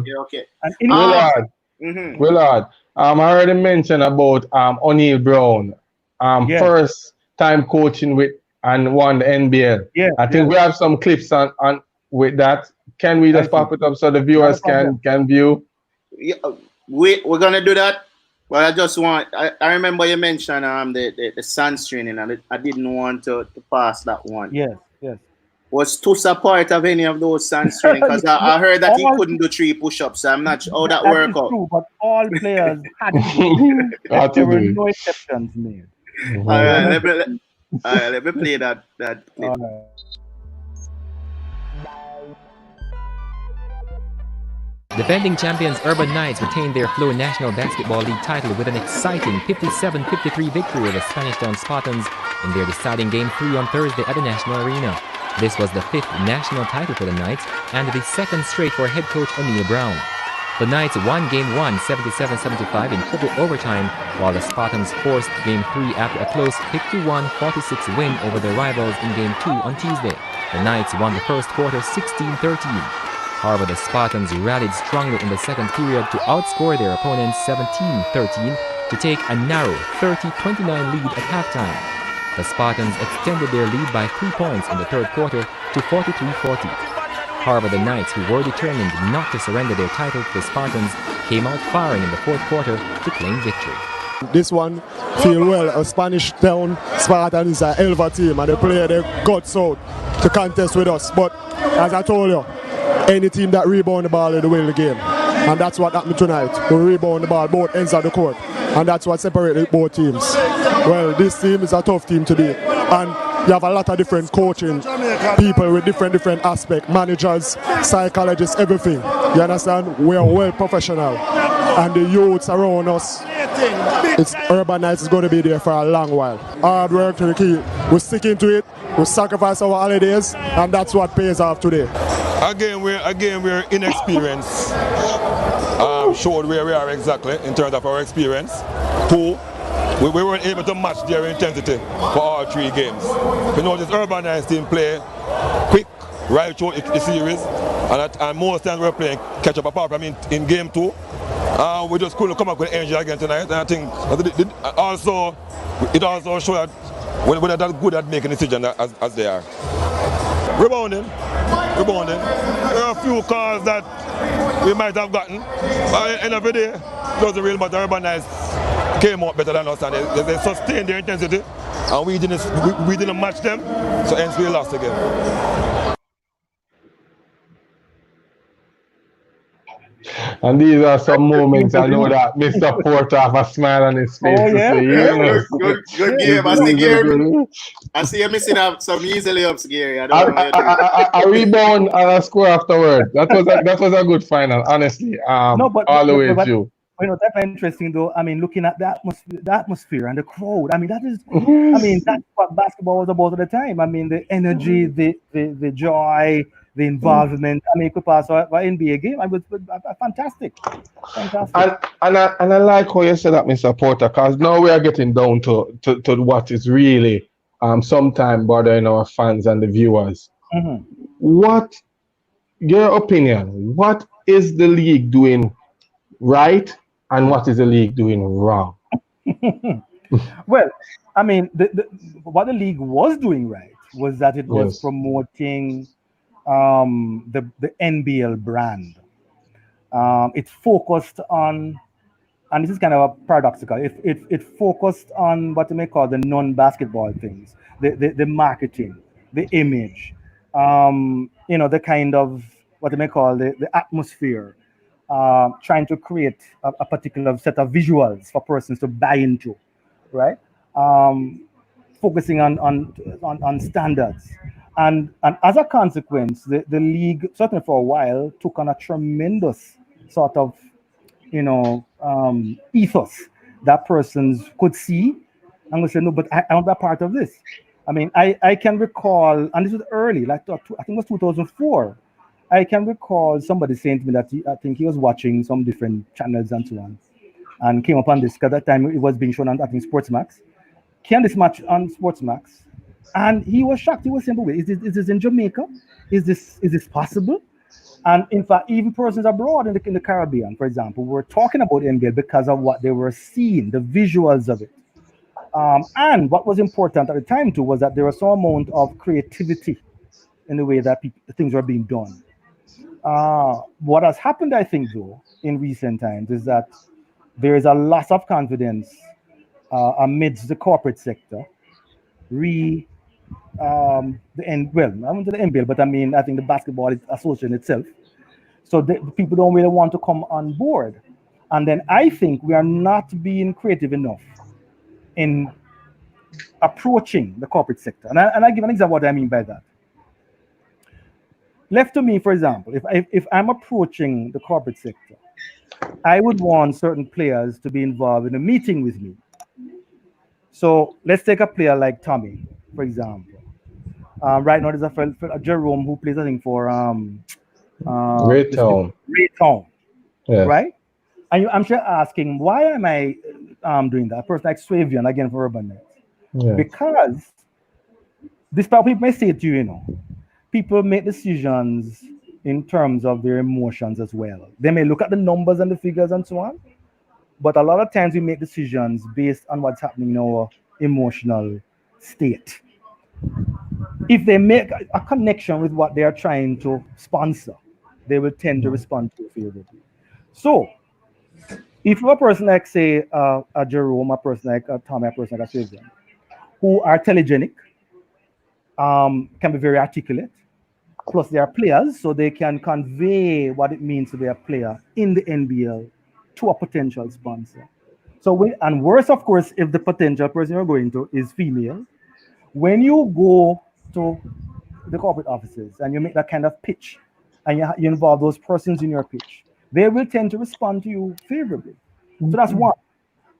S1: Yeah.
S2: Okay.
S3: And in
S1: Willard.
S2: Mhm.
S1: Willard. I already mentioned about O'Neal Brown.
S3: Yes.
S1: First time coaching with and won the NBL.
S3: Yes,
S1: I think
S3: yes.
S1: we have some clips on with that. Can we
S3: I
S1: just
S3: see.
S1: pop it up so the
S3: Not a
S1: viewers
S3: problem.
S1: can view?
S2: Yeah, we're gonna do that. But I just want I remember you mentioned the Suns training, and I didn't want to pass that one.
S3: Yes, yes.
S2: Was Tusa part of any of those Suns training? Because I heard that he couldn't do 3 push-ups. So I'm not sure how that worked out.
S3: True, but all players had to do it. There were no exceptions made.
S2: All right, let me play that clip.
S3: All right.
S4: Defending champions Urban Knights retained their Flow National Basketball League title with an exciting 57-53 victory over Spanish Town Spartans in their deciding Game 3 on Thursday at the National Arena. This was the 5th national title for the Knights and the 2nd straight for head coach O'Neal Brown. The Knights won Game 1 77-75 in triple overtime, while the Spartans forced Game 3 after a close 51-46 win over their rivals in Game 2 on Tuesday. The Knights won the first quarter 16-13. However, the Spartans rallied strongly in the second period to outscore their opponents 17-13 to take a narrow 30-29 lead at halftime. The Spartans extended their lead by 3 points in the third quarter to 43-40. However, the Knights, who were determined not to surrender their title to the Spartans, came out firing in the fourth quarter to claim victory.
S5: This one feel well. A Spanish Town Spartan is a hell of a team, and they play their guts out to contest with us. But as I told you, any team that rebound the ball will win the game, and that's what happened tonight. We rebound the ball both ends of the court, and that's what separated both teams. Well, this team is a tough team today, and you have a lot of different coaching people with different aspects, managers, psychologists, everything. You understand? We are well professional, and the youths around us, it's Urban Knights is going to be there for a long while. Hard work to the key. We're sticking to it. We sacrifice our holidays, and that's what pays off today.
S6: Again, we're inexperienced. Showed where we are exactly in terms of our experience. 2, we weren't able to match their intensity for all 3 games. You know, this Urban Knights team play quick right through the series, and most times we're playing catch up. Apart from in game 2, we just couldn't come up with energy again tonight. And I think it also showed that we're not that good at making decisions as they are. Rebounding. There are a few calls that we might have gotten. But at the end of the day, it was the real matter. Urban Knights came out better than us, and they sustained their intensity, and we didn't match them, so hence we lost again.
S1: And these are some moments I know that Mr. Porter have a smile on his face.
S3: Oh, yeah?
S2: Good game. I see you missing up some easily ups, Gary.
S1: A rebound and a score afterward. That was a good final, honestly.
S3: No, but
S1: all the way through.
S3: You know, that's interesting though. I mean, looking at the atmosphere and the crowd. I mean, that's what basketball was about at the time. I mean, the energy, the joy, the involvement. I mean, it could pass for an NBA game. It was fantastic.
S1: And I like how you said that, Mr. Porter, because now we are getting down to what is really sometimes bothering our fans and the viewers.
S3: Mm-hmm.
S1: What your opinion? What is the league doing right, and what is the league doing wrong?
S3: Well, I mean, what the league was doing right was that it was promoting the NBL brand. It focused on, and this is kind of a paradoxical, it focused on what you may call the non-basketball things, the marketing, the image, the kind of what you may call the atmosphere, trying to create a particular set of visuals for persons to buy into, right? Focusing on standards. And as a consequence, the league, certainly for a while, took on a tremendous sort of, ethos that persons could see and would say, no, but I want to be a part of this. I mean, I can recall, and this was early, like I think it was 2004. I can recall somebody saying to me that I think he was watching some different channels and so on, and came upon this, because at that time it was being shown on, I think, Sportsmax. can this match on Sportsmax? And he was shocked. He was saying, wait, is this in Jamaica? Is this possible? And in fact, even persons abroad in the Caribbean, for example, were talking about NBL because of what they were seeing, the visuals of it. And what was important at the time too was that there was some amount of creativity in the way that things were being done. What has happened, I think, though, in recent times is that there is a loss of confidence amidst the corporate sector. I went to the NBL, but I mean, I think the basketball association itself. So the people don't really want to come on board. And then I think we are not being creative enough in approaching the corporate sector. And I give an example of what I mean by that. Left to me, for example, if I'm approaching the corporate sector, I would want certain players to be involved in a meeting with me. So let's take a player like Tommy, for example. Right now, there's a Jerome who plays, I think, for
S1: Raytown.
S3: Yes. Right? And I'm sure asking, why am I doing that? A person like Swavian, again, for Urban Net. Yeah. Because this people may say to you, people make decisions in terms of their emotions as well. They may look at the numbers and the figures and so on, but a lot of times we make decisions based on what's happening in our emotional state. If they make a connection with what they are trying to sponsor, they will tend to respond to it favorably. So, if you're a person like, say, a Jerome, a person like a Tommy, a person like a Sylvian, who are telegenic, can be very articulate, plus they are players, so they can convey what it means to be a player in the NBL to a potential sponsor. So, and worse, of course, if the potential person you're going to is female, when you go to the corporate offices and you make that kind of pitch and you involve those persons in your pitch, they will tend to respond to you favorably. So that's one.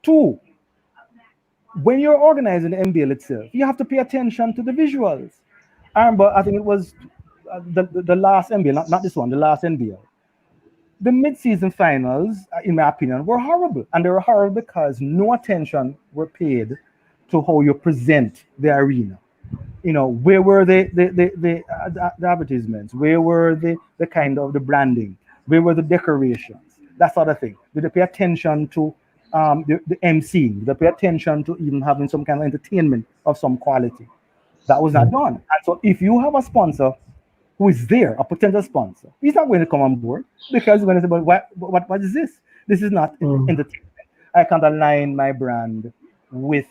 S3: Two, when you're organizing the NBL itself, you have to pay attention to the visuals. I remember, I think it was the last NBL, not this one, the last NBL. The mid-season finals, in my opinion, were horrible. And they were horrible because no attention were paid to how you present the arena. Where were the advertisements? Where were the kind of the branding? Where were the decorations? That sort of thing. Did they pay attention to the emceeing? Did they pay attention to even having some kind of entertainment of some quality? That was not done. And so if you have a sponsor who is there, a potential sponsor, he's not going to come on board because he's going to say, but what is this? This is not entertainment. I can't align my brand with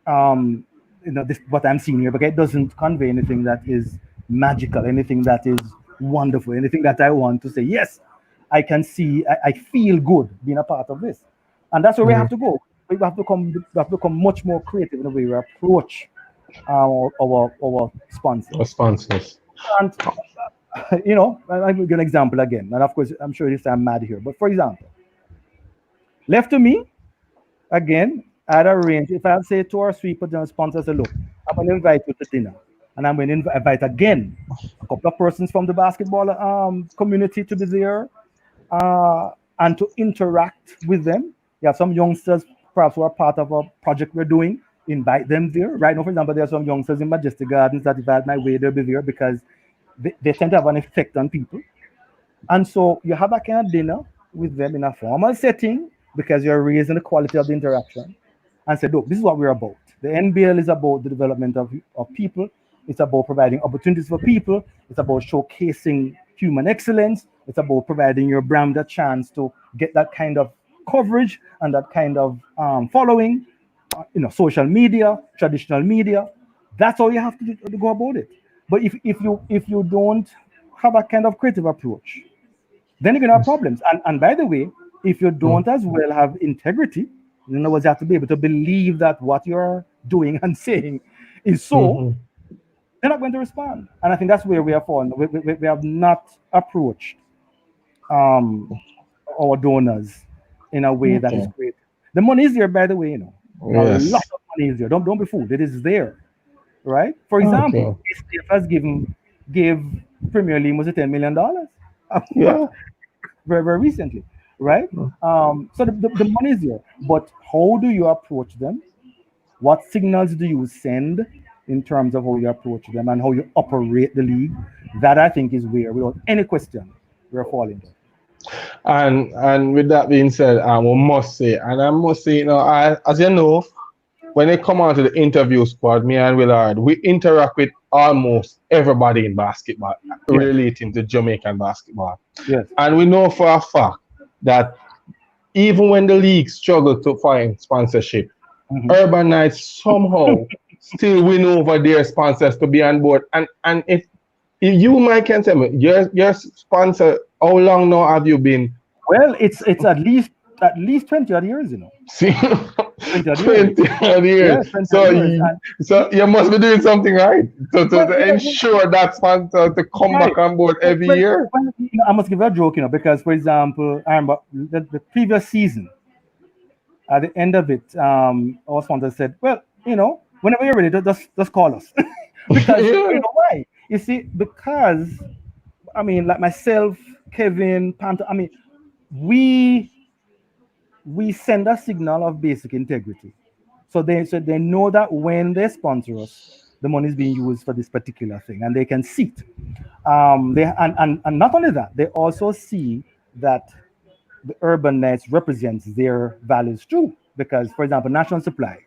S3: this what I'm seeing here, because it doesn't convey anything that is magical, anything that is wonderful, anything that I want to say, yes, I can see, I feel good being a part of this. And that's where we have to go. We have to become much more creative in the way we approach our sponsors. Our sponsors. And I'll give you an example again. And of course, I'm sure this time I'm mad here. But for example, left to me, again, I'd arrange, if I say 2 or 3 potential sponsors, say, look, I'm going to invite you to dinner. And I'm going to invite again a couple of persons from the basketball community to be there and to interact with them. You have some youngsters, perhaps, who are part of a project we're doing, invite them there. Right now, for example, there are some youngsters in Majestic Gardens that if I had my way, they'll be there because they tend to have an effect on people. And so you have that kind of dinner with them in a formal setting because you're raising the quality of the interaction. And said, look, this is what we're about. The NBL is about the development of people. It's about providing opportunities for people. It's about showcasing human excellence. It's about providing your brand a chance to get that kind of coverage and that kind of following, social media, traditional media. That's all you have to go about it. But if you don't have a kind of creative approach, then you're going to have problems. And by the way, if you don't as well have integrity, in other words, you have to be able to believe that what you're doing and saying is so, they're not going to respond. And I think that's where we are fallen. We have not approached our donors in a way that is great. The money is there, by the way, Yes. A lot of money is there. Don't be fooled. It is there, right? For example, STF has gave Premier League was $10 million. Yeah. very, very recently. Right? So the money is there, but how do you approach them What signals do you send in terms of how you approach them and how you operate the league? That I think is where, without any question, we're falling down.
S1: And with that being said, I must say, as you know, when they come on to the interview squad, me and Willard, we interact with almost everybody in basketball relating to Jamaican basketball.
S3: Yes.
S1: And we know for a fact that even when the league struggle to find sponsorship, Urban Knights somehow still win over their sponsors to be on board. And if you, Mike, can tell me, your sponsor, how long now have you been?
S3: Well, it's at least 20 odd years, you know.
S1: See,
S3: 20
S1: odd years.
S3: Yeah,
S1: So you must be doing something right to ensure that sponsor to come back on board every year.
S3: I must give a joke, you know, because, for example, I remember the previous season, at the end of it, our sponsor said, well, you know, whenever you're ready, just call us. Because, you know why? You see, because, I mean, like myself, Kevin, Panther, I mean, we send a signal of basic integrity. So they know that when they sponsor us, the money is being used for this particular thing, and they can see it. And not only that, they also see that the Urban Knights represents their values too. Because, for example, National Supply,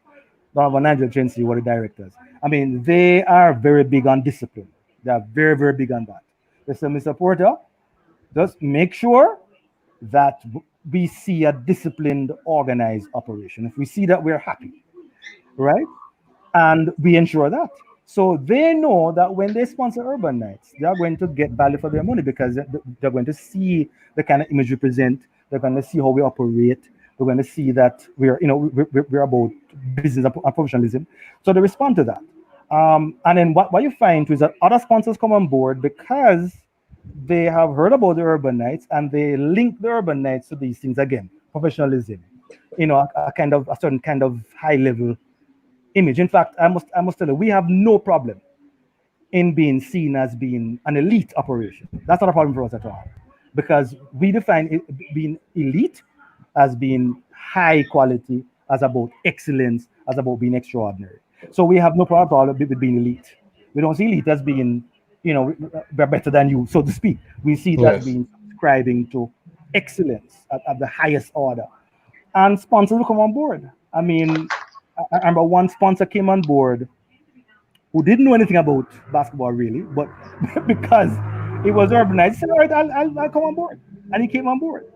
S3: Donovan Nigel Chensi were the directors. I mean, they are very big on discipline. They are very, very big on that. They say, Mr. Porter, just make sure that we see a disciplined, organized operation. If we see that, we're happy, right? And we ensure that. So they know that when they sponsor Urban Knights, they are going to get value for their money because they're going to see the kind of image we present. They're going to see how we operate. We're going to see that we're about business and professionalism. So they respond to that. And then what you find is that other sponsors come on board because they have heard about the Urban Knights and they link the Urban Knights to these things again. Professionalism, you know, a certain kind of high level image. In fact, I must tell you, we have no problem in being seen as being an elite operation. That's not a problem for us at all, because we define being elite as being high quality, as about excellence, as about being extraordinary. So we have no problem with being elite. We don't see elite as being, you know, we're better than you, so to speak. We see it as being subscribing to excellence at the highest order. And sponsors will come on board. I mean, I remember one sponsor came on board who didn't know anything about basketball really, but because it was Urban Knights, he said, all right, I'll come on board. And he came on board.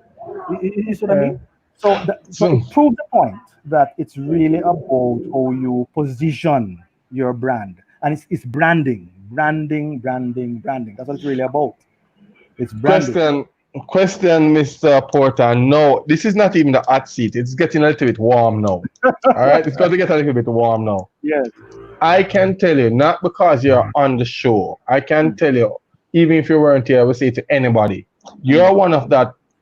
S3: You see what I mean? So it proved the point that it's really about how you position your brand. And it's branding. That's what it's really about. It's branding.
S1: Question, Mr. Porter. No, this is not even the hot seat. It's getting a little bit warm now. All right? It's going to get a little bit warm now.
S3: Yes.
S1: I can tell you, not because you're on the show, I can tell you, even if you weren't here, I would say to anybody, you're one of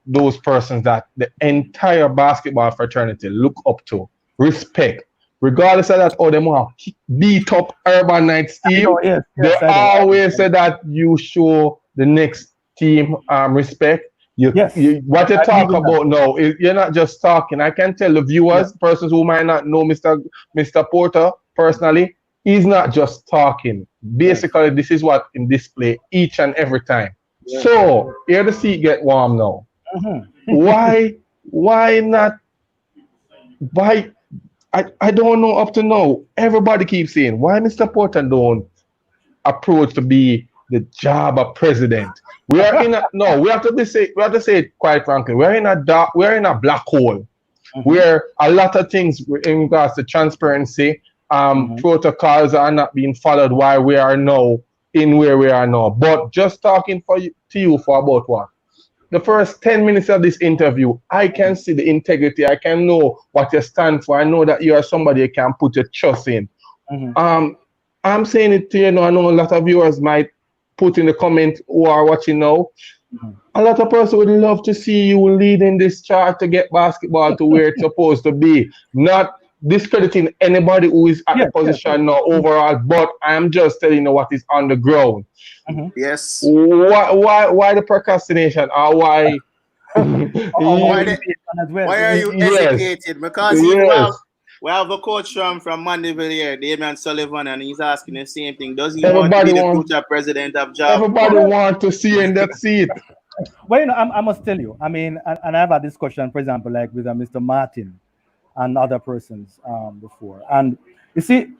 S1: those persons that the entire basketball fraternity look up to, respect. Regardless of that, or they want to beat up Urban Knights team, they always say that you show the next team respect. What you talk about now is you're not just talking. I can tell the viewers, persons who might not know Mr. Porter personally, he's not just talking. Basically, this is what in display each and every time. So here the seat get warm now. Why not? Why? I don't know up to now. Everybody keeps saying, why Mr. Porter don't approach to be the job of president? We are in we have to say it quite frankly. We're in a black hole where a lot of things in regards to transparency, protocols are not being followed while we are now in where we are now. But just talking to you for about what? The first 10 minutes of this interview, I can see the integrity. I can know what you stand for. I know that you are somebody you can put your trust in. I'm saying it to you now. I know a lot of viewers might put in the comment who are watching now. A lot of persons would love to see you leading this chart to get basketball to where it's supposed to be. Not discrediting anybody who is at the position now overall, but I'm just telling you what is on the ground.
S2: Yes.
S1: Why the procrastination? Or why?
S2: Why are you hesitating? Because We have a coach from Mandeville here, Damian Sullivan, and he's asking the same thing. Does he want to be the future president of Java?
S1: Everybody wants to see in that seat.
S3: Well, you know, I must tell you, I mean, and I've had discussion, for example, like with Mr. Martin and other persons before. And you see,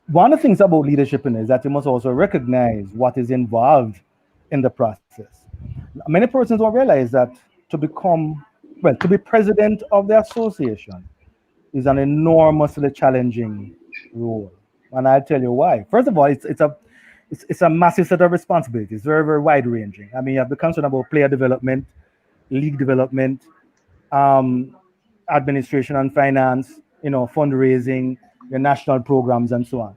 S3: one of the things about leadership is that you must also recognize what is involved in the process. Many persons don't realize that to be president of the association is an enormously challenging role. And I'll tell you why. First of all, it's a massive set of responsibilities, very, very wide ranging. I mean, you have to concern about player development, league development, administration and finance, you know, fundraising, your national programs and so on.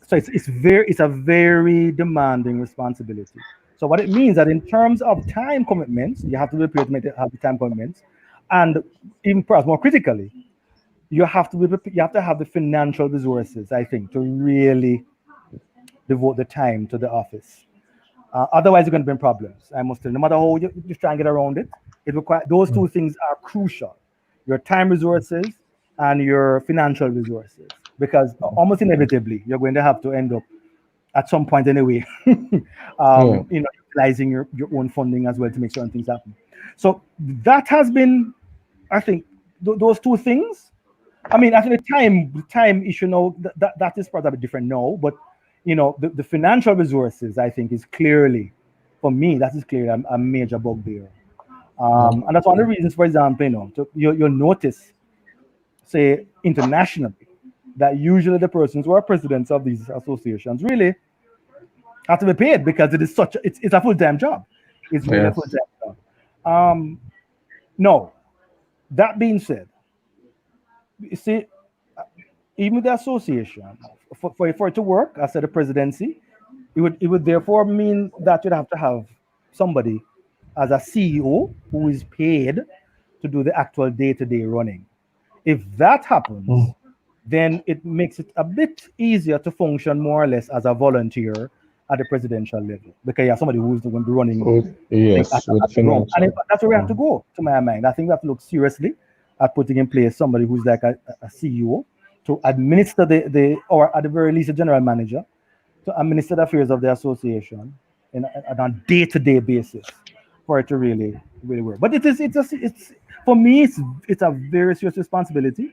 S3: So it's a very demanding responsibility. So what it means that in terms of time commitments, you have to be prepared to have the time commitments, and even perhaps more critically, you have to have the financial resources, I think, to really devote the time to the office. Otherwise, you're going to bring problems. I must tell you, no matter how you try and get around it, those two things are crucial: your time resources and your financial resources, because almost inevitably you're going to have to end up at some point anyway, you know, utilizing your own funding as well to make certain things happen. So that has been, I think, those two things. I mean, I think the time issue now, that is probably different now, but you know, the financial resources, I think, is clearly, for me, that is clearly a major bugbear. And that's one of the reasons, for example, you know, you'll notice, say, internationally, that usually the persons who are presidents of these associations really have to be paid, because it is it's a full-time job. It's really a full-time job. No, that being said, you see, even with the association, for it to work, as the presidency, it would therefore mean that you'd have to have somebody as a CEO who is paid to do the actual day-to-day running. If that happens, then it makes it a bit easier to function more or less as a volunteer at the presidential level, because you have somebody who's going to be running.
S1: Yes,
S3: and that's where we have to go, to my mind. I think we have to look seriously at putting in place somebody who's like a CEO to administer or at the very least a general manager to administer the affairs of the association on a day-to-day basis for it to really work. But it's for me, it's a very serious responsibility.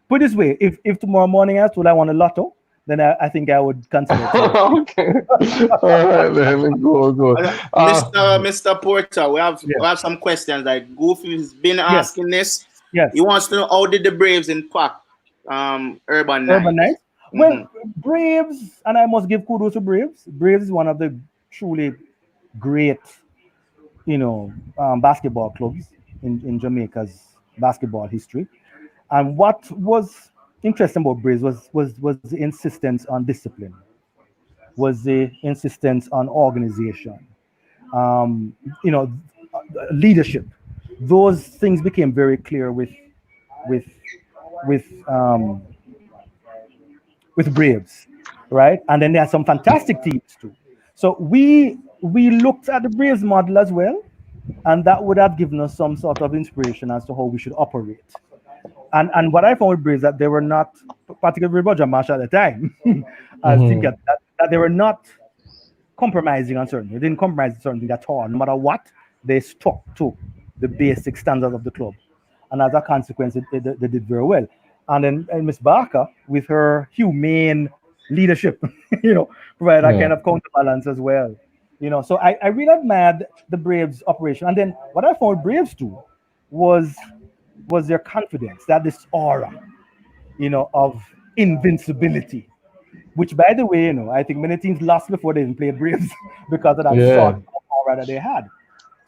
S3: Put it this way, if tomorrow morning I was told I won a lotto, then I think I would consider it.
S1: Okay. All right, then go.
S2: Mr. Porter, we have some questions. Like Goofy's been asking this.
S3: Yes.
S2: He wants to know, how did the Braves impact Urban Knights?
S3: Well, Braves, and I must give kudos to Braves. Braves is one of the truly great, you know, basketball clubs in Jamaica's basketball history. And what was interesting about Braves was the insistence on discipline, was the insistence on organization, you know, leadership. Those things became very clear with Braves, right? And then there are some fantastic teams too. So we looked at the Braves model as well, and that would have given us some sort of inspiration as to how we should operate. And what I found with Braves, that they were not, particularly Roger Marsh at the time, I think that they were not compromising on certain. They didn't compromise on certain things at all. No matter what, they stuck to the basic standards of the club. And as a consequence, they did very well. And then Miss Barker, with her humane leadership, you know, provided a kind of counterbalance as well. You know, so I really admired the Braves operation. And then what I found Braves too was their confidence, that this aura, you know, of invincibility, which, by the way, you know, I think many teams lost before they even played Braves because of that sort of aura that they had.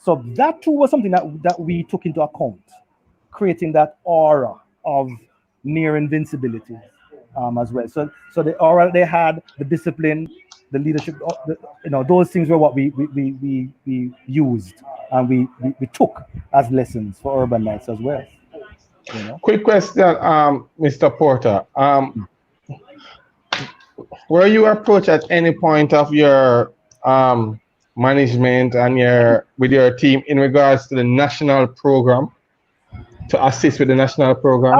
S3: So that too was something that we took into account, creating that aura of near invincibility as well. So the aura they had, the discipline, the leadership, you know, those things were what we used and we took as lessons for Urban Knights as well. You know?
S1: Quick question, Mr. Porter. Were you approached at any point of your management and with your team in regards to the national program? to assist with the national program?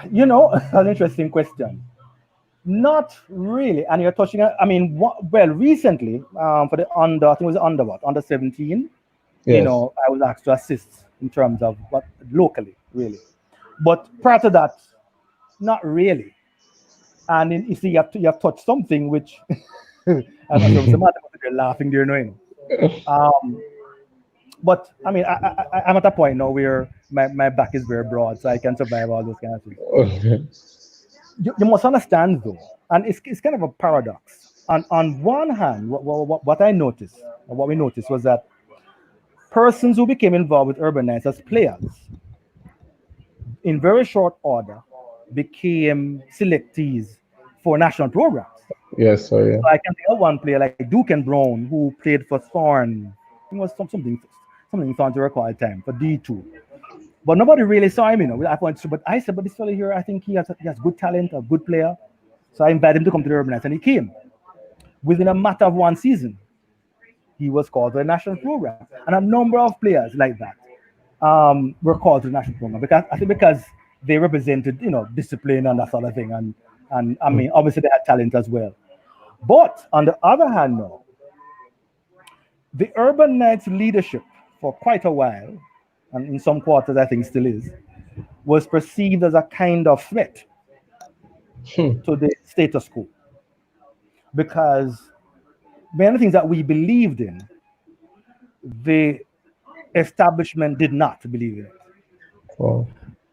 S3: An interesting question. Not really. And you're touching, recently, for the under, I think it was under 17,
S1: Yes.
S3: I was asked to assist in terms of what locally, really. But prior to that, not really. And you see, you have touched something which, I'm laughing there, knowing. But I mean, I'm at a point now where my back is very broad, so I can survive all those kind of things. You must understand though, and it's kind of a paradox. On one hand, what I noticed, or what we noticed, was that persons who became involved with Urban Knights as players, in very short order, became selectees for national programs.
S1: Yes, so yeah.
S3: So I can think of one player like Duke and Brown who played for Thorn. It was something Thorn to recall time for D2. But nobody really saw him, But I said, but this fellow here, I think he has good talent, a good player. So I invited him to come to the Urban Knights, and he came. Within a matter of one season, he was called to the national program. And a number of players like that were called to the national program because they represented, discipline and that sort of thing. And I mean, obviously they had talent as well. But on the other hand, no, the Urban Knights leadership for quite a while, and in some quarters I think still is, was perceived as a kind of threat to the status quo. Because many things that we believed in, the establishment did not believe in it.
S1: Wow.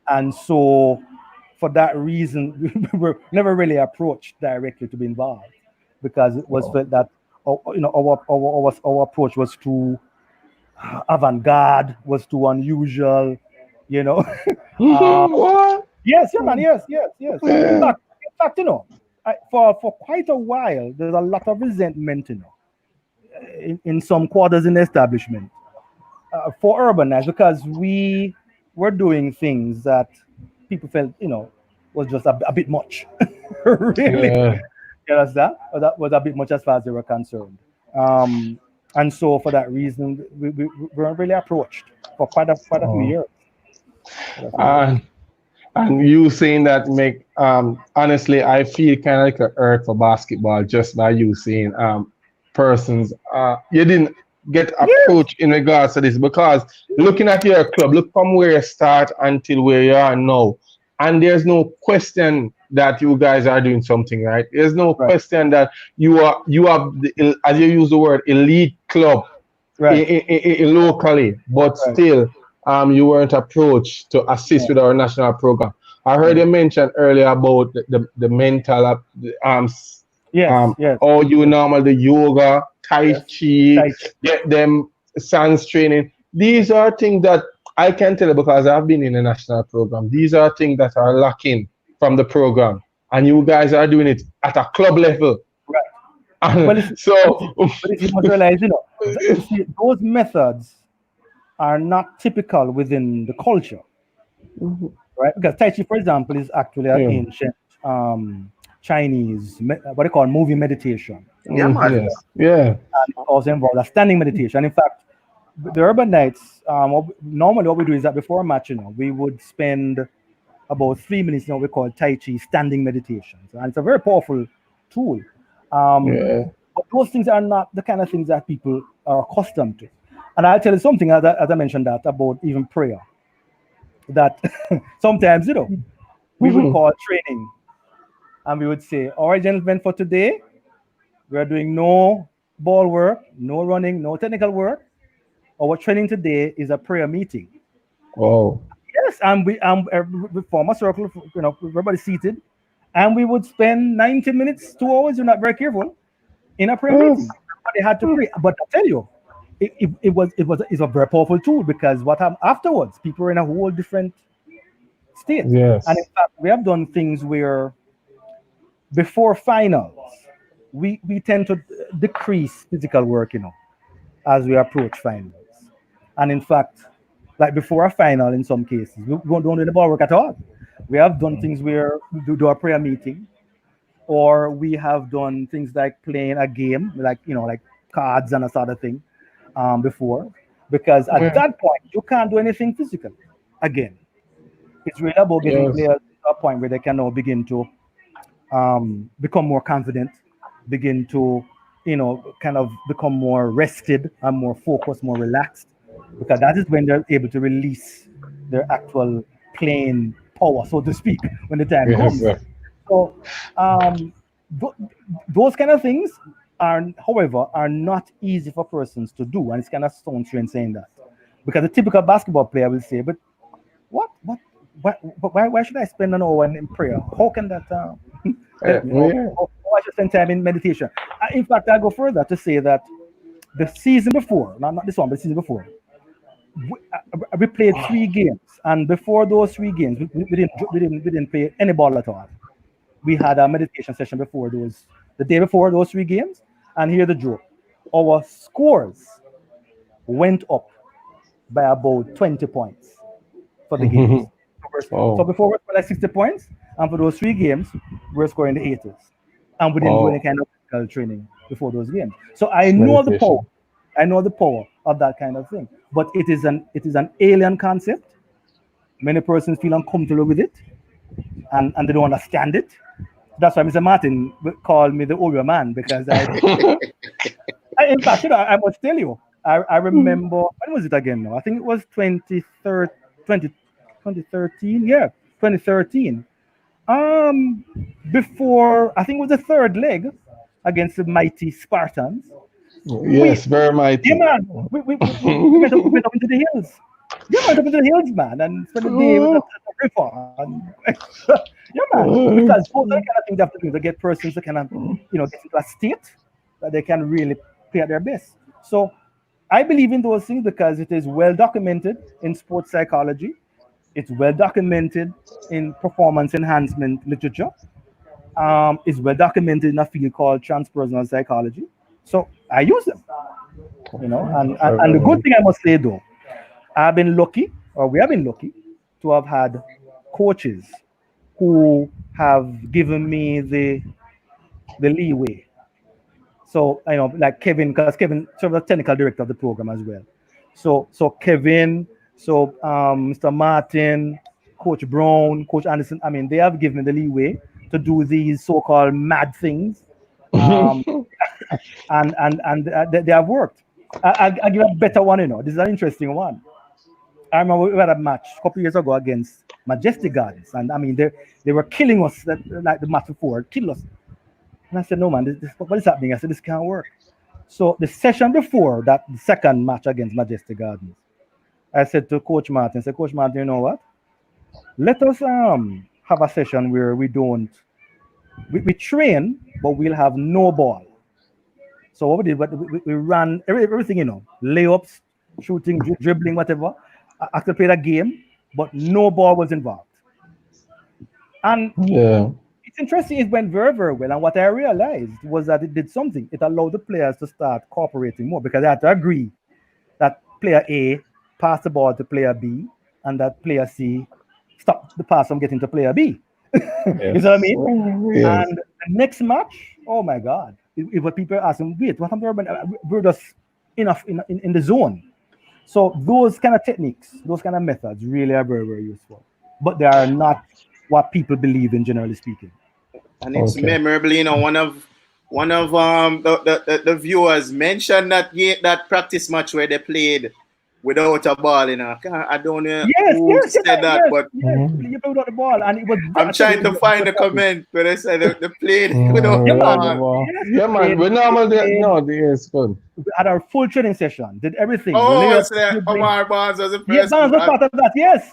S3: And so for that reason, we were never really approached directly to be involved, because it was felt that our approach was too avant-garde, was too unusual,
S1: What?
S3: Yes, yeah, man, yes. Yeah. In fact, for quite a while, there's a lot of resentment, in some quarters in the establishment for Urban Knights, because we were doing things that people felt, was just a bit much. Really.
S1: Yeah.
S3: You understand? That was a bit much as far as they were concerned. And so for that reason, we weren't really approached for quite a few years.
S1: And you saying that make honestly, I feel kind of like a hurt for basketball just by you saying persons you didn't get approached in regards to this, because looking at your club, look from where you start until where you are now, and there's no question that you guys are doing something right. There's no question that you have the, as you use the word, elite club in locally, but still you weren't approached to assist with our national program. I heard you mention earlier about the mental or you normal the yoga, tai chi, get them sans training. These are things that I can tell you because I've been in the national program. These are things that are lacking from the program, and you guys are doing it at a club level. Right.
S3: But if you must realize, those methods are not typical within the culture, right? Because Tai Chi, for example, is actually an ancient Chinese, what they call moving meditation.
S1: And
S3: it also involves a standing meditation. In fact, the Urban Knights, normally what we do is that before a match, we would spend about 3 minutes in what we call Tai Chi standing meditations. And it's a very powerful tool. But those things are not the kind of things that people are accustomed to. And I'll tell you something, as I mentioned that, about even prayer. That sometimes, we would call training. And we would say, all right, gentlemen, for today, we are doing no ball work, no running, no technical work. Our training today is a prayer meeting.
S1: Oh.
S3: Yes, and we form a circle, everybody seated, and we would spend 90 minutes, 2 hours, you're not very careful, in a prayer meeting. Everybody had to pray. But I tell you, it's a very powerful tool, because what happened afterwards, people were in a whole different state.
S1: Yes.
S3: And in fact, we have done things where before finals, we tend to decrease physical work, as we approach finals. And in fact, like before a final, in some cases, we don't do the ball work at all. We have done things where we do a prayer meeting, or we have done things like playing a game, like cards and a sort of thing, before, because at that point you can't do anything physical. again, it's really about getting players to a point where they can now begin to become more confident, begin to, kind of become more rested and more focused, more relaxed, because that is when they're able to release their actual playing power, so to speak, when the time comes.
S1: Sir.
S3: So those kind of things however, are not easy for persons to do, and it's kind of sound strange saying that, because the typical basketball player will say, "But why should I spend an hour in prayer? How can that help me? Or why should I spend time in meditation?" In fact, I go further to say that the season before, not this one, but the season before, we played 3 games, and before those 3 games, we didn't play any ball at all. We had a meditation session the day before those 3 games, and here the joke: our scores went up by about 20 points for the games. So before we scored like 60 points, and for those 3 games, we're scoring the 80s, and we didn't do any kind of physical training before those games. So I know the power. I know the power of that kind of thing, but it is an alien concept. Many persons feel uncomfortable with it, and they don't understand it. That's why Mr. Martin called me the Oreo man, because in fact, I must tell you, I remember, when was it again now? I think it was 2013. Yeah, 2013. Before, I think it was the 3rd leg against the mighty Spartans.
S1: Yes, very mighty.
S3: Yeah, man. We went up into the hills. Yeah, went up into the hills, man, and spent the day with the river. Yeah, man. Because those are the kind of things they have to do to get persons to kind of, get into a state that they can really play at their best. So I believe in those things because it is well documented in sports psychology. It's well documented in performance enhancement literature. It's well documented in a field called transpersonal psychology. So I use them, and the good thing I must say though, we have been lucky to have had coaches who have given me the leeway. So like Kevin, because Kevin serves as technical director of the program as well. So Kevin, Mr. Martin, Coach Brown, Coach Anderson, they have given me the leeway to do these so-called mad things. And they have worked. I'll give a better one. This is an interesting one. I remember we had a match a couple of years ago against Majestic Gardens, and they were killing us like the match before, kill us. And I said, "No, man, what is happening?" I said, "This can't work." So the session before that, the second match against Majestic Gardens, I said to Coach Martin, "Coach Martin, you know what? Let us have a session where we train, but we'll have no ball." So what we did, we ran everything, layups, shooting, dribbling, whatever. I actually played a game, but no ball was involved. And it's interesting, it went very, very well. And what I realized was that it did something. It allowed the players to start cooperating more, because they had to agree that player A passed the ball to player B, and that player C stopped the pass from getting to player B. You know what I mean? Yes. And the next match, oh my God. If people are asking, "Wait, what happened?" We're just enough in the zone. So those kind of techniques, those kind of methods really are very, very useful. But they are not what people believe in, generally speaking.
S2: And it's memorable, one of the viewers mentioned that practice match where they played without a ball, I don't know who said that, but
S3: you played without the ball, and it was.
S2: I'm trying to find the comment where they said they played without the ball.
S1: Yeah, man. We normally it's good.
S3: We had our full training session, did everything.
S2: Omar Barnes was the first.
S3: Yeah, Barnes was part of that. Yes.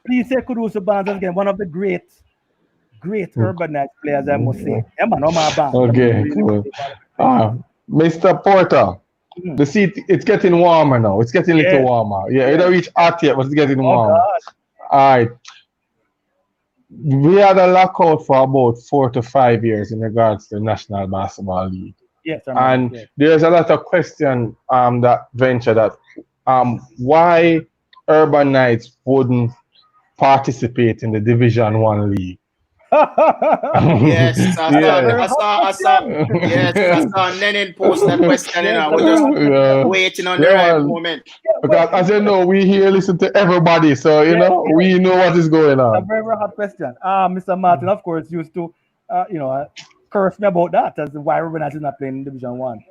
S2: Please
S3: say kudos to Barnes again, one of the great urban night players, I must say. Yeah, man, Omar Barnes.
S1: Okay, cool. Mr. Porter. The seat, it's getting warmer now. It's getting a little warmer. Yeah, it don't reach hot yet, but it's getting warmer. All right. We had a lockout for about 4 to 5 years in regards to the National Basketball League.
S3: Yes,
S1: and there's a lot of question that venture that why Urban Knights wouldn't participate in the Division 1 league.
S2: Yes,
S1: Yeah.
S2: I saw. Yes, I saw Nenin post that question. You know, we're just waiting on the right moment.
S1: Because as you know, we here listen to everybody, so you
S3: Yes,
S1: know
S3: yes.
S1: we know what is going
S3: A
S1: on.
S3: very, very hot question. Mr. Martin, of course, used to, curse me about that as to why Ruben is not playing in Division One.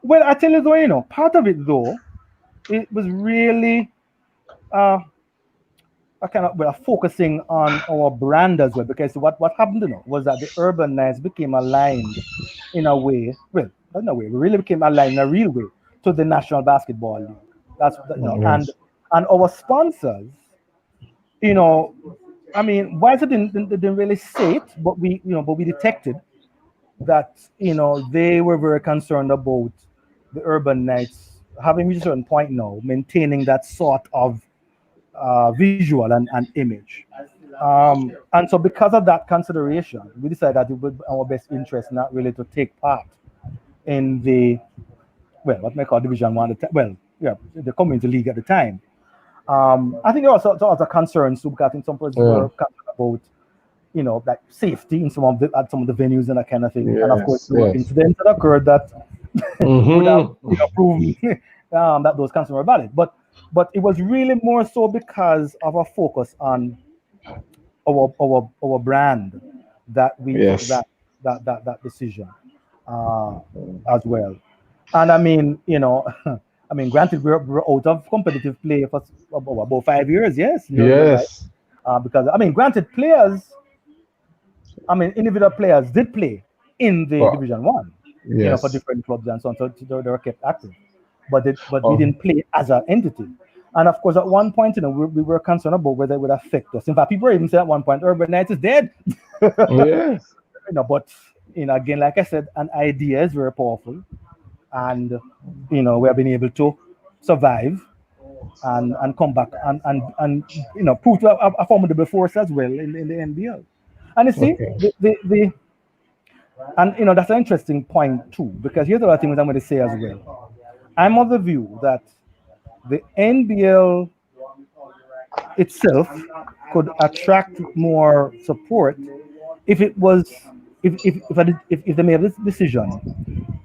S3: Well, I tell you though, part of it though, it was really a kind of focusing on our brand as well. Because what happened, was that the urban Knights became aligned in a way. Well, not in a way. We really became aligned in a real way to the National Basketball League. That's
S1: Yes.
S3: and our sponsors, I mean, why it didn't really say it, but we detected that they were very concerned about the urban Knights having reached a certain point now, maintaining that sort of visual and image. And so because of that consideration, we decided that it would be our best interest not really to take part in the what may call Division One. The Community League at the time. I think there were also other concerns too, because I think some persons were concerned about like safety in some of the venues and that kind of thing. And of course, there were incidents that occurred that would have proven that those concerns were valid. But it was really more so because of our focus on our brand that we took that decision as well. And I mean, I mean, granted, we're out of competitive play for about 5 years. Yes.
S1: Yes.
S3: Right? Because I mean, granted, individual players did play in the Division One, for different clubs and so on. So they were kept active, but we didn't play as an entity. And of course, at one point, we were concerned about whether it would affect us. In fact, people even said at one point, Urban Knights is dead.
S1: Yes.
S3: But again, like I said, an idea is very powerful, and we have been able to survive and come back and prove to a formidable force as well in the NBL. And you see, and that's an interesting point too, because here's the other thing that I'm going to say as well. I'm of the view that the NBL itself could attract more support if it was if they made this decision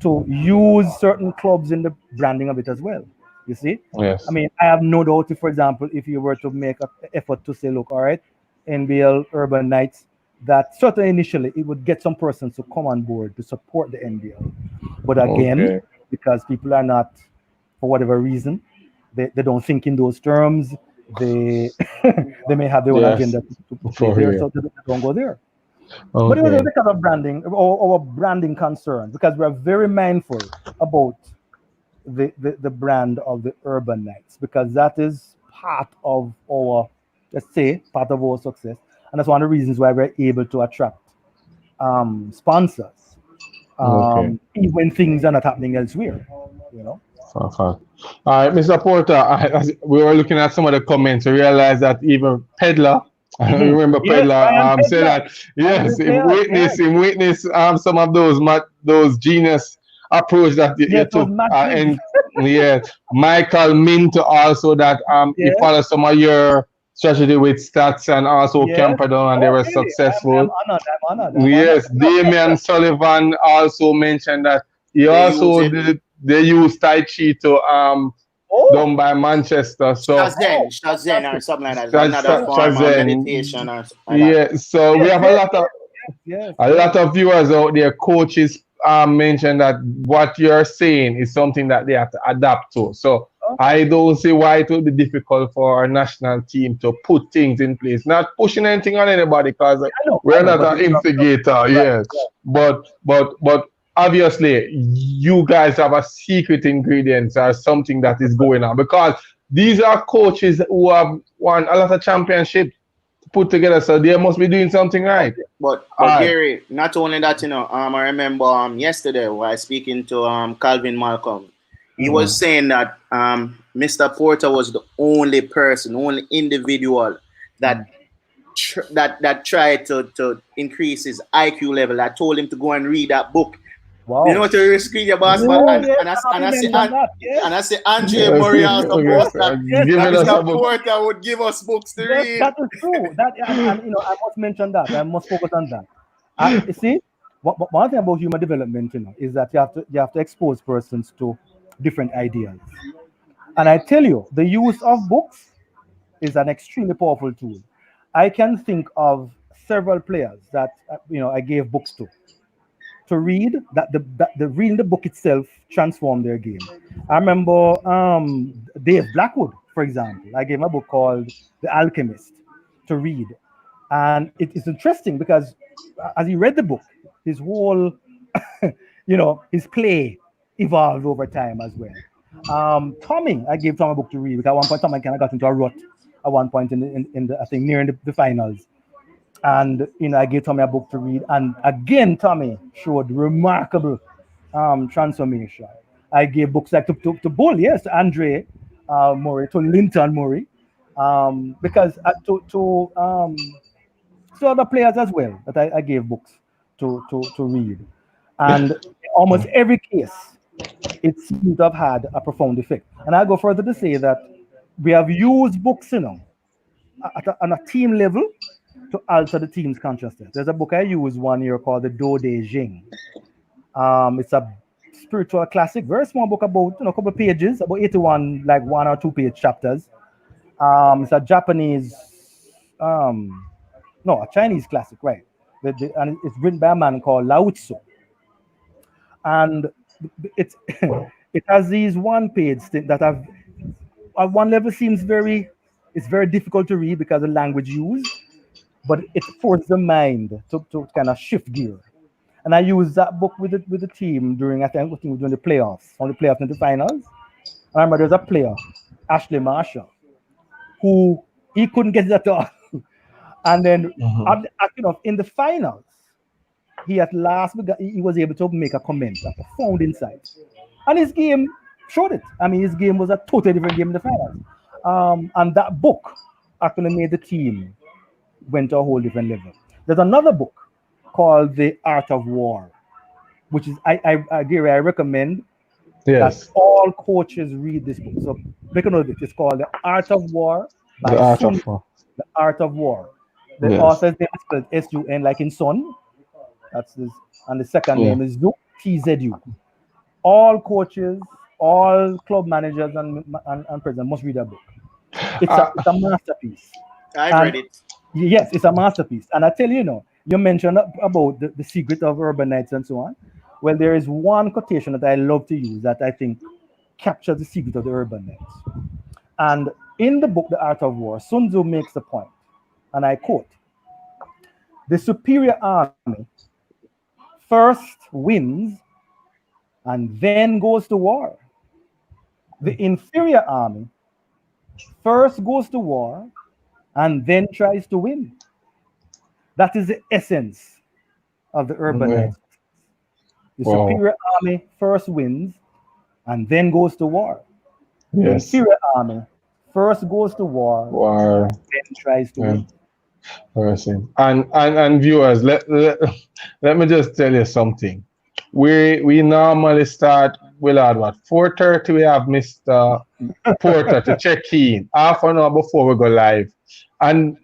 S3: to use certain clubs in the branding of it as well. You see?
S1: Yes.
S3: I mean, I have no doubt if, for example, if you were to make an effort to say, look, all right, NBL Urban Knights, that certainly initially it would get some persons to come on board to support the NBL. But again, because people are not, for whatever reason, they don't think in those terms, they they may have their own agenda to play there, so they don't go there. But it was a kind of branding or branding concern, because we're very mindful about the brand of the Urban Knights, because that is part of our, let's say, part of our success. And that's one of the reasons why we're able to attract sponsors, even when things are not happening elsewhere,
S1: All right, Mr. Porter, as we were looking at some of the comments, we realized that even Peddler, remember Peddler said that, yes, in witness some of those genius approach that you took. And Michael Mint also that he followed some of your strategy with Stats and also Camperdown, and they were successful.
S3: I'm honored.
S1: Yes, Damian Sullivan also mentioned that he they use Tai Chi to done by Manchester. So
S2: Shazen or something like that. Another form of meditation or something like that.
S1: So we have a lot of viewers out there. Coaches mentioned that what you're saying is something that they have to adapt to. So I don't see why it will be difficult for our national team to put things in place. Not pushing anything on anybody, because we're not an instigator. Yes, but obviously you guys have a secret ingredients or something that is going on, because these are coaches who have won a lot of championships to put together, so they must be doing something right.
S2: But Gary, not only that, I remember yesterday when I was speaking to Calvin Malcolm. He was saying that Mr. Porter was the only individual that tried to increase his IQ level. I told him to go and read that book
S3: Wow.
S2: You know what you screen your basketball and I say Andre Murray also boast that Mr. Porter would give us books to read.
S3: That is true. That and you know, I must mention that. I must focus on that. You see, one thing about human development, you know, is that you have to expose persons to different ideas. And I tell you, the use of books is an extremely powerful tool. I can think of several players that you know I gave books to read. That the reading the book itself transformed their game. I remember Dave Blackwood, for example. I gave him a book called The Alchemist to read, and it is interesting because as he read the book, his whole you know his play evolved over time as well. Tommy, I gave Tommy a book to read because at one point Tommy kind of got into a rut at one point in the I think nearing the finals. And you know, I gave Tommy a book to read, and again, Tommy showed remarkable transformation. I gave books like to Bull, yes, to Andre Murray, to Linton Murray, because to other players as well that I gave books to read, and almost every case, it seems to have had a profound effect. And I go further to say that we have used books, you know, on a team level, to alter the team's consciousness. There's a book I used one year called The Do De Jing. It's a spiritual classic, very small book about a couple of pages, about 81 like 1 or 2 page chapters. It's a Japanese, a Chinese classic, right? And it's written by a man called Lao Tzu. And it has these one-page things that have, at one level, it's very difficult to read because of the language used. But it forces the mind to kind of shift gear. And I used that book with the team during, I think, during the playoffs, on the playoffs and the finals. I remember there's a player, Ashley Marshall, who he couldn't get it at all. And then, in the finals, he at last he was able to make a comment, a profound insight. And his game showed it. I mean, his game was a totally different game in the finals. And that book actually made the team went to a whole different level. There's another book called The Art of War, which is Gary, I recommend that all coaches read this book. So make a note of it. It's called The Art of War by Sun. The Art of War. The author's name is spelled S-U-N, like in Sun. That's this, and the second name is Zhu, T-Z-U. All coaches, all club managers and presidents must read that book. It's a masterpiece.
S2: I've read it.
S3: Yes, it's a masterpiece. And I tell you, you mentioned about the secret of urban nights and so on. Well, there is one quotation that I love to use that I think captures the secret of the urban nights. And in the book, The Art of War, Sun Tzu makes the point, and I quote, "The superior army first wins and then goes to war. The inferior army first goes to war and then tries to win." That is the essence of the urban nights. The superior army first wins and then goes to war. The inferior army first goes to war then tries to win.
S1: And viewers, let me just tell you something. We normally start, at what, 4:30 we have Mr. Porter to check in, half an hour before we go live. And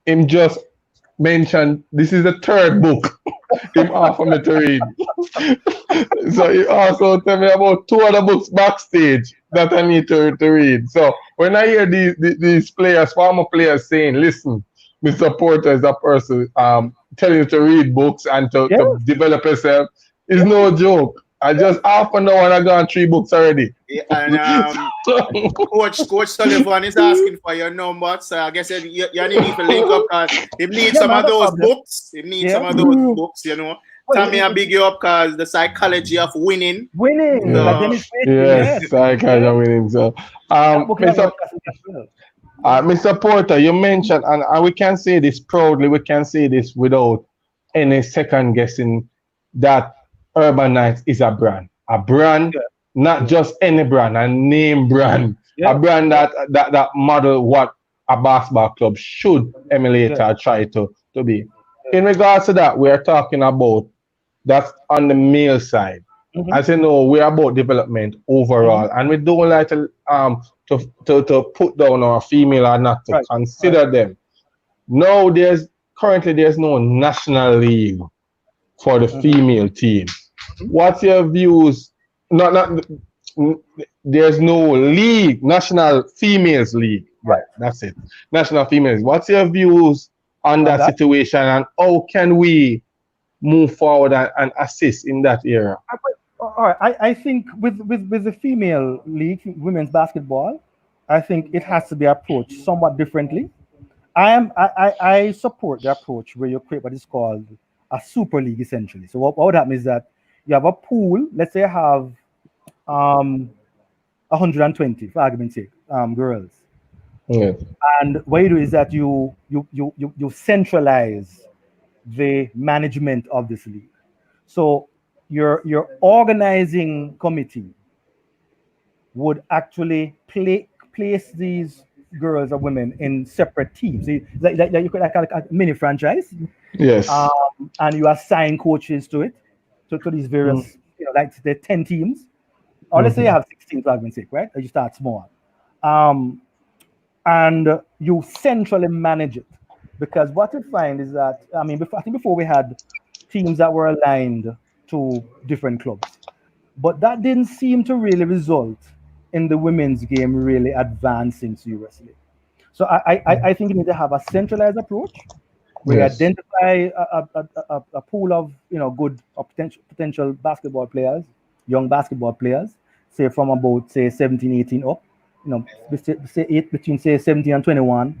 S1: him just mentioned this is the 3rd book him offer me to read. So he also tell me about 2 other books backstage that I need to read. So when I hear these players, former players saying, listen, Mr. Porter is a person telling you to read books and to develop yourself, it's no joke. I just half an hour and I got 3 books already.
S2: Yeah, and Coach Sullivan is asking for your number, so I guess you need to link up because he needs some of those books. He needs some of those books, Tommy, I big you up because the psychology of winning.
S1: Psychology of winning. So, Mr. Porter, you mentioned, and we can say this proudly, we can say this without any second guessing, that Urban Nights is a brand. A brand, not just any brand, a name brand. A brand that model what a basketball club should emulate or try to be. In regards to that, we are talking about that's on the male side. As you know, we're about development overall, and we don't like to put down our female or not to consider them. No, currently there's no national league for the female team. What's your views? There's no league, national females league. Right, that's it. National females. What's your views on that situation, and how can we move forward and assist in that area?
S3: All right, I think with the female league, women's basketball, I think it has to be approached somewhat differently. I support the approach where you create what is called a super league essentially. So what that means is that you have a pool. Let's say you have 120, for argument's sake, girls.
S1: Yes.
S3: And what you do is that you centralize the management of this league. So your organizing committee would actually place these girls or women in separate teams. So you could like a mini franchise.
S1: Yes.
S3: And you assign coaches to it, to these various, like the 10 teams. Or let's say you have 16 for argument's sake, right? Or you start small. And you centrally manage it. Because what you find is that, I think before we had teams that were aligned to different clubs, but that didn't seem to really result in the women's game really advancing seriously. So I think you need to have a centralized approach where you identify a pool of good or potential basketball players, young basketball players, say from about 17, 18 up, between 17 and 21,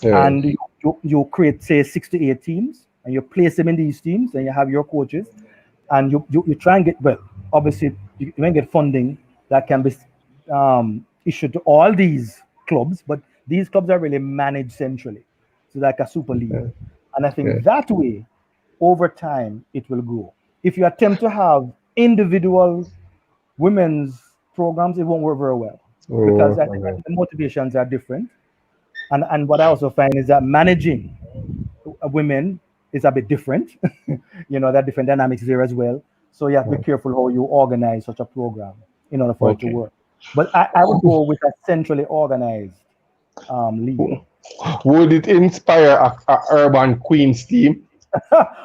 S3: and you create 6 to 8 teams, and you place them in these teams, and you have your coaches, and you try and get, obviously you can get funding that can be issued to all these clubs, but these clubs are really managed centrally, so like a super league. And I think that way, over time, it will grow. If you attempt to have individual women's programs, it won't work very well, because I think the motivations are different. And what I also find is that managing women is a bit different. There are different dynamics there as well. So you have to be careful how you organize such a program in order for it to work. But I would go with a centrally organized league.
S1: Would it inspire a urban Queens team?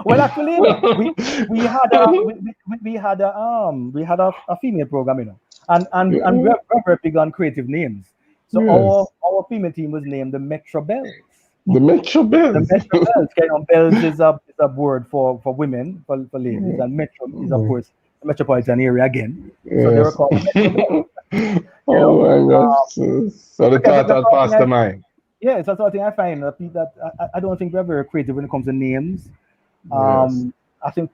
S3: Well, actually, we had a female program, and we're very big on creative names. So our female team was named the Metro Bells.
S1: The Metro Bells.
S3: The Metro Bells. Bells is a word for women, for ladies, and Metro is of course the metropolitan area again. So they were called Metro Bells.
S1: Oh my gosh! So the thought had passed the mind.
S3: Yeah, it's something I find that I don't think we're very creative when it comes to names. I think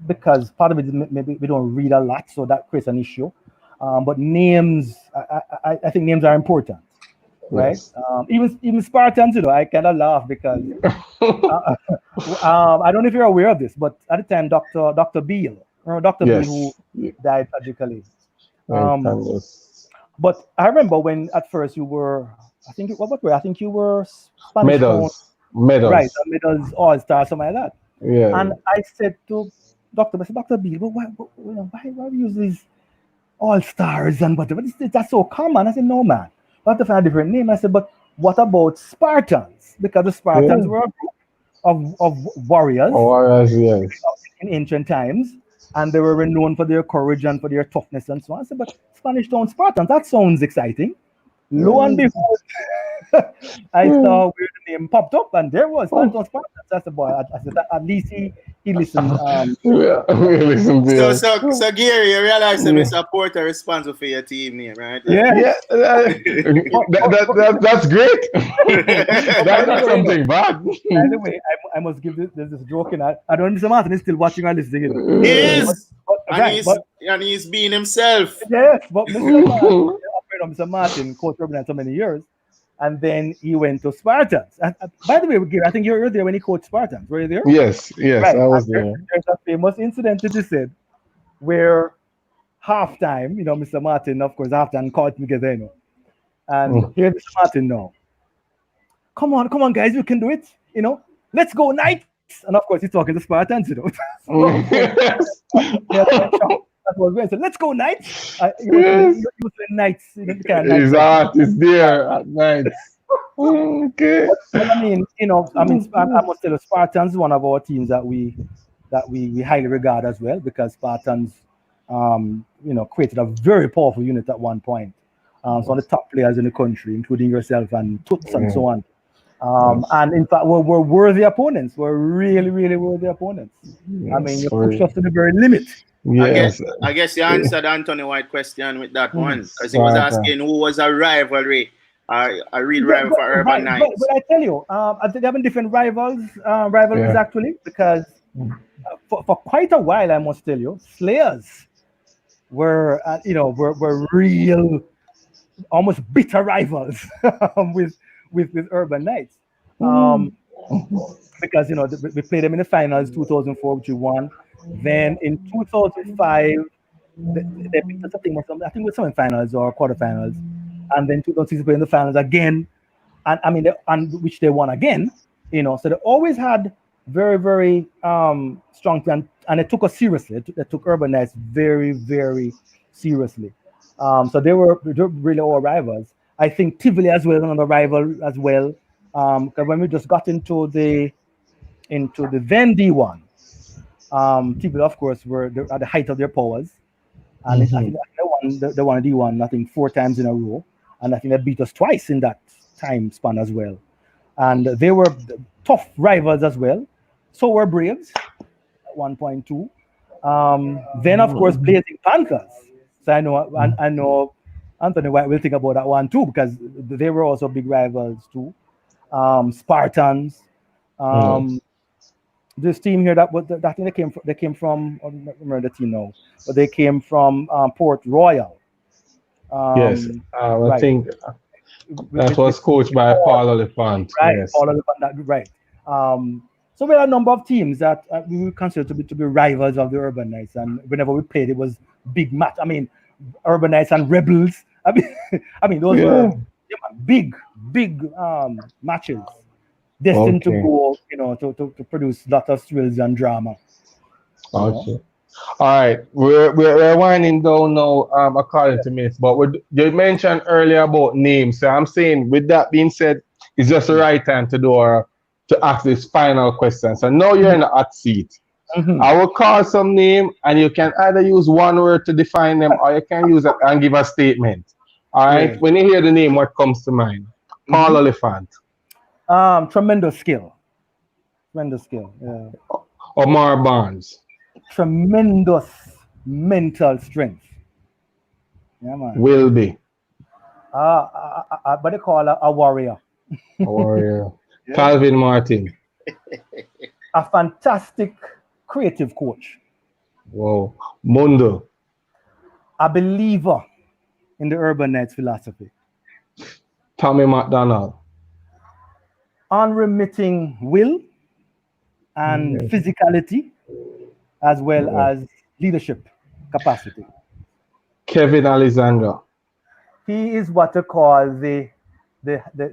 S3: because part of it is maybe we don't read a lot, so that creates an issue. But names, I think names are important, right? Yes. Even Spartans, I kind of laugh because I don't know if you're aware of this, but at the time, Dr. Beale, Beale, who died tragically. But I remember when at first you were, I think you were Spanish
S1: medals,
S3: right? Medals All-Star, something like that.
S1: Yeah.
S3: And I said to Dr. Beale, but why we use these All-Stars and whatever? That's so common. I said, no, man. We have to find a different name. I said, but what about Spartans? Because the Spartans were a group of warriors.
S1: Warriors, yes.
S3: In ancient times. And they were renowned for their courage and for their toughness and so on. I said, but Spanish Town Spartans, that sounds exciting. Lo and behold, I saw where the name popped up, and there was Spanish Town Spartans. That's the boy. I said, at least he listened.
S2: So Gary, you realize that Mr. Porter responsible for your team name, right?
S3: Yeah.
S1: That's great. That's not something bad.
S3: Anyway, I must give this joke, and I don't know if Mr. Martin is still watching or listening.
S2: He is, and he's being himself.
S3: Yes, but Mr. Martin coached Urban so many years, and then he went to Spartans. And by the way, I think you were there when he coached Spartans. Were you there?
S1: Yes, right. I was there.
S3: There's a famous incident that he said where halftime, Mr. Martin, of course, halftime called together, and here's Mr. Martin now. Come on, guys, you can do it. Let's go, Knights. And of course, he's talking to Spartans, That's what we're saying. Let's go, Knights.
S1: Yes.
S3: You say Knights.
S1: His heart is there at night. Okay.
S3: But I mean, I must tell you, Spartans is one of our teams that we highly regard as well, because Spartans, created a very powerful unit at one point. So the top players in the country, including yourself and Toots and so on. And in fact, we're worthy opponents. We're really, really worthy opponents. Yes, I mean, you pushed us to the very limit.
S1: Yes.
S2: I guess you answered Anthony White's question with that one, because he was asking who was a rivalry, a real rival for Urban Knights.
S3: But I tell you, I think having different rivalries actually, because for quite a while, I must tell you, Slayers were real, almost bitter rivals with Urban Knights, because we played them in the finals 2004, which we won. Then in 2005, they picked us, I think it was some finals or quarterfinals, and then 2006 we played in the finals again, and I mean, which they won again. So they always had very, very strong plan, and they took us seriously. They took Urban Knights very, very seriously. So they were really our rivals. I think Tivoli as well, another rival as well. Because when we just got into the then D1, Tivoli, of course, were at the height of their powers, and I think they won D1, I think 4 times in a row, and I think they beat us twice in that time span as well. And they were tough rivals as well. So were Braves at 1.2. Then of course Blazing Panthers. So I know Anthony White will think about that one too, because they were also big rivals too. Spartans. This team here that I think they came from I don't remember the team now, but they came from Port Royal.
S1: Yes, I think that was coached by Paul Oliphant.
S3: Right,
S1: yes.
S3: Paul Oliphant. Right. So we had a number of teams that we would consider to be rivals of the Urban Knights, and whenever we played, it was big match. I mean, Urban Knights and Rebels. I mean, those were big matches, destined to go, to produce lots of thrills and drama.
S1: Okay. All right, we're winding down now, according to me. But you mentioned earlier about names, so I'm saying, with that being said, it's just the right time to ask this final question. So now you're in the hot seat. I will call some name, and you can either use one word to define them, or you can use it and give a statement. All right. When you hear the name, what comes to mind? Paul Oliphant.
S3: Tremendous skill. Yeah.
S1: Omar Barnes.
S3: Tremendous mental strength. Yeah, man.
S1: Will be.
S3: But they call a warrior.
S1: A warrior. Yeah. Calvin Martin.
S3: A fantastic creative coach.
S1: Wow. Mundo.
S3: A believer in the Urban Knights philosophy.
S1: Tommy McDonald.
S3: Unremitting will and physicality, as well as leadership capacity.
S1: Kevin Alexander.
S3: He is what they call the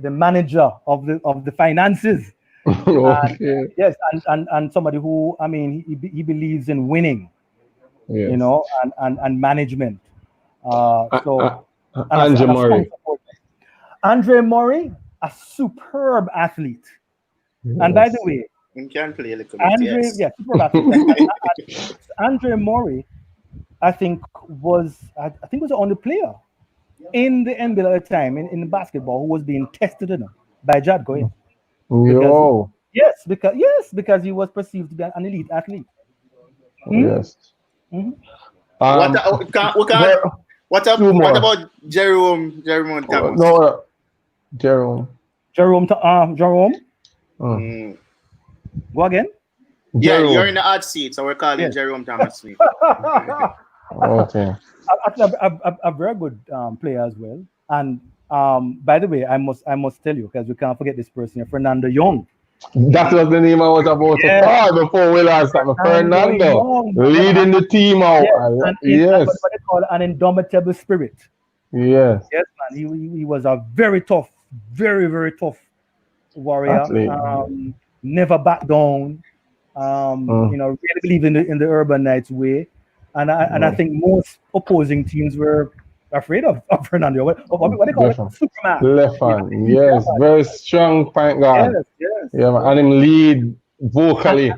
S3: manager of the finances.
S1: Okay.
S3: Yes, and somebody who, I mean, he believes in winning, and management.
S1: Andre Murray.
S3: Andre Murray, a superb athlete. Yes. And by the way,
S2: he can play a little bit.
S3: Superb athlete. Andre Murray, I think was the only player in the NBA at the time in basketball who was being tested by Jad Goyen. Because he was perceived to be an elite athlete.
S1: Yes.
S2: What about Jerome Thomas?
S1: Jerome.
S3: Go again?
S2: Yeah, you're in the hot seat, so we're calling Jerome Thomas Smith.
S1: Okay.
S3: A very good player as well. And by the way, I must tell you, because we can't forget this person here, Fernando Young.
S1: That was the name I was about to call before we lost that. Fernando Young, leading the team out.
S3: Yes. What they call an indomitable spirit.
S1: Yes.
S3: Yes, man. He was a very tough, very, very tough warrior. Never back down. Really believe in the Urban Knights way. And I think most opposing teams were afraid of Fernando. What they call it? Superman.
S1: Left hand, yes. Very strong point guard.
S3: Yes.
S1: Yeah, man. And him lead vocally.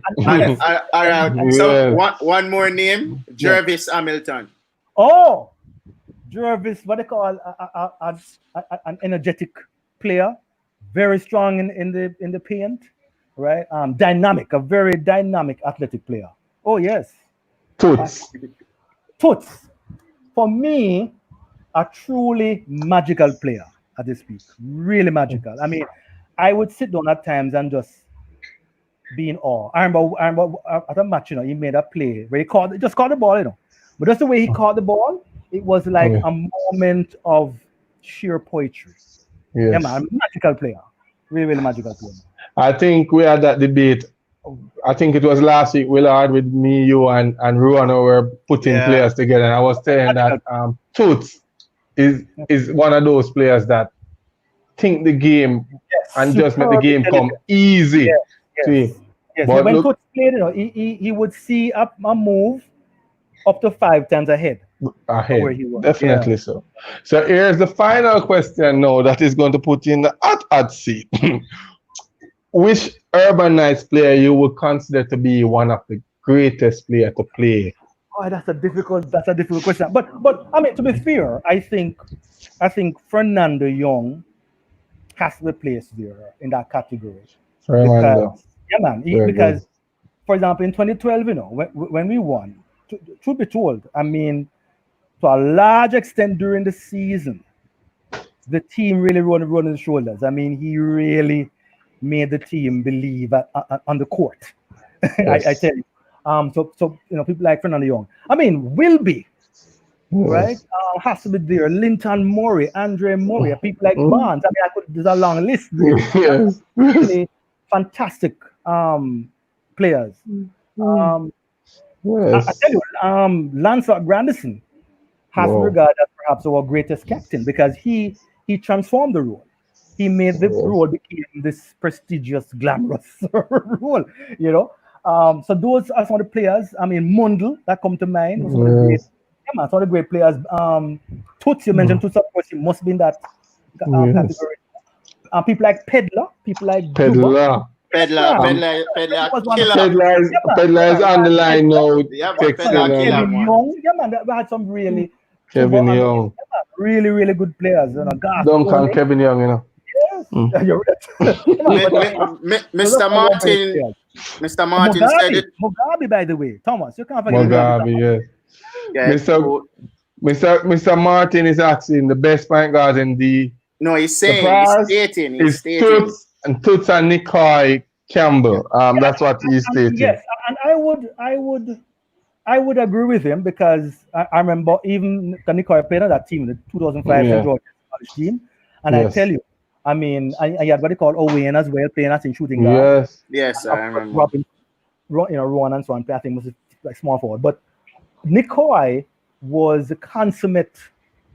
S2: So one more name, Jervis Hamilton.
S3: Oh, Jervis, what they call an energetic player, very strong in the paint, right? Dynamic, a very dynamic athletic player. Oh yes.
S1: Toots.
S3: For me, a truly magical player at this peak. Really magical. I mean, I would sit down at times and just be in awe. I remember at a match, he made a play where he just caught the ball, But just the way he caught the ball, it was like a moment of sheer poetry.
S1: Yes.
S3: Yeah, man, magical player. Really, really magical player.
S1: I think we had that debate. I think it was last week, Willard, with me, you, and Ruan were putting players together. And I was saying that Toots is one of those players that think the game and just make the game come easy.
S3: Yes. But when Toots played, he would see a move up to 5 times ahead. Where he was.
S1: Definitely so. So here's the final question now that is going to put you in the hot seat. Which Urban Knights player you would consider to be one of the greatest player to play?
S3: Oh, that's a difficult question. But I mean, to be fair, I think Fernando Young has to be placed there in that category.
S1: Fernando.
S3: Because for example, in 2012, when we won, truth be told, I mean, to a large extent during the season, the team really run his shoulders. I mean, he really made the team believe on the court.
S1: Yes.
S3: I tell you. So people like Fernando Young. I mean, Wilby, right? Has to be there. Linton Murray, Andre Murray, people like Barnes. I mean, there's a long list there.
S1: Yes.
S3: Really fantastic players.
S1: Yes.
S3: I tell you, Lancelot Grandison has been regarded as perhaps our greatest captain because he transformed the role. He made the role become this prestigious, glamorous role, So those are some of the players. I mean, Mundell, that come to mind. Some of the great players. Toots, you mentioned Toots, of course, he must be in that category. People like Pedler, people like
S1: Pedler.
S2: Pedler
S1: is on the line now.
S3: Kevin Young, we had some really
S1: Kevin Young.
S3: Really, really good players.
S1: Duncan Kevin Young,
S3: Yes. You're right.
S2: Mr. Martin said it.
S3: Mugabe, by the way. Thomas, you can't forget
S1: Mugabe, yes. Mr. Martin is asking the best point guard in the.
S2: No, he's stating.
S1: Toots and Nikai Campbell. That's what he's stating.
S3: Yes, and I would agree with him because I remember even Nikai played on that team, the 2005 St. George college team, and I tell you, I mean, I had what they call Owen as well, playing as in shooting guard.
S2: Yes, I remember.
S3: Ron and so on. I think was like small forward, but Nikai was a consummate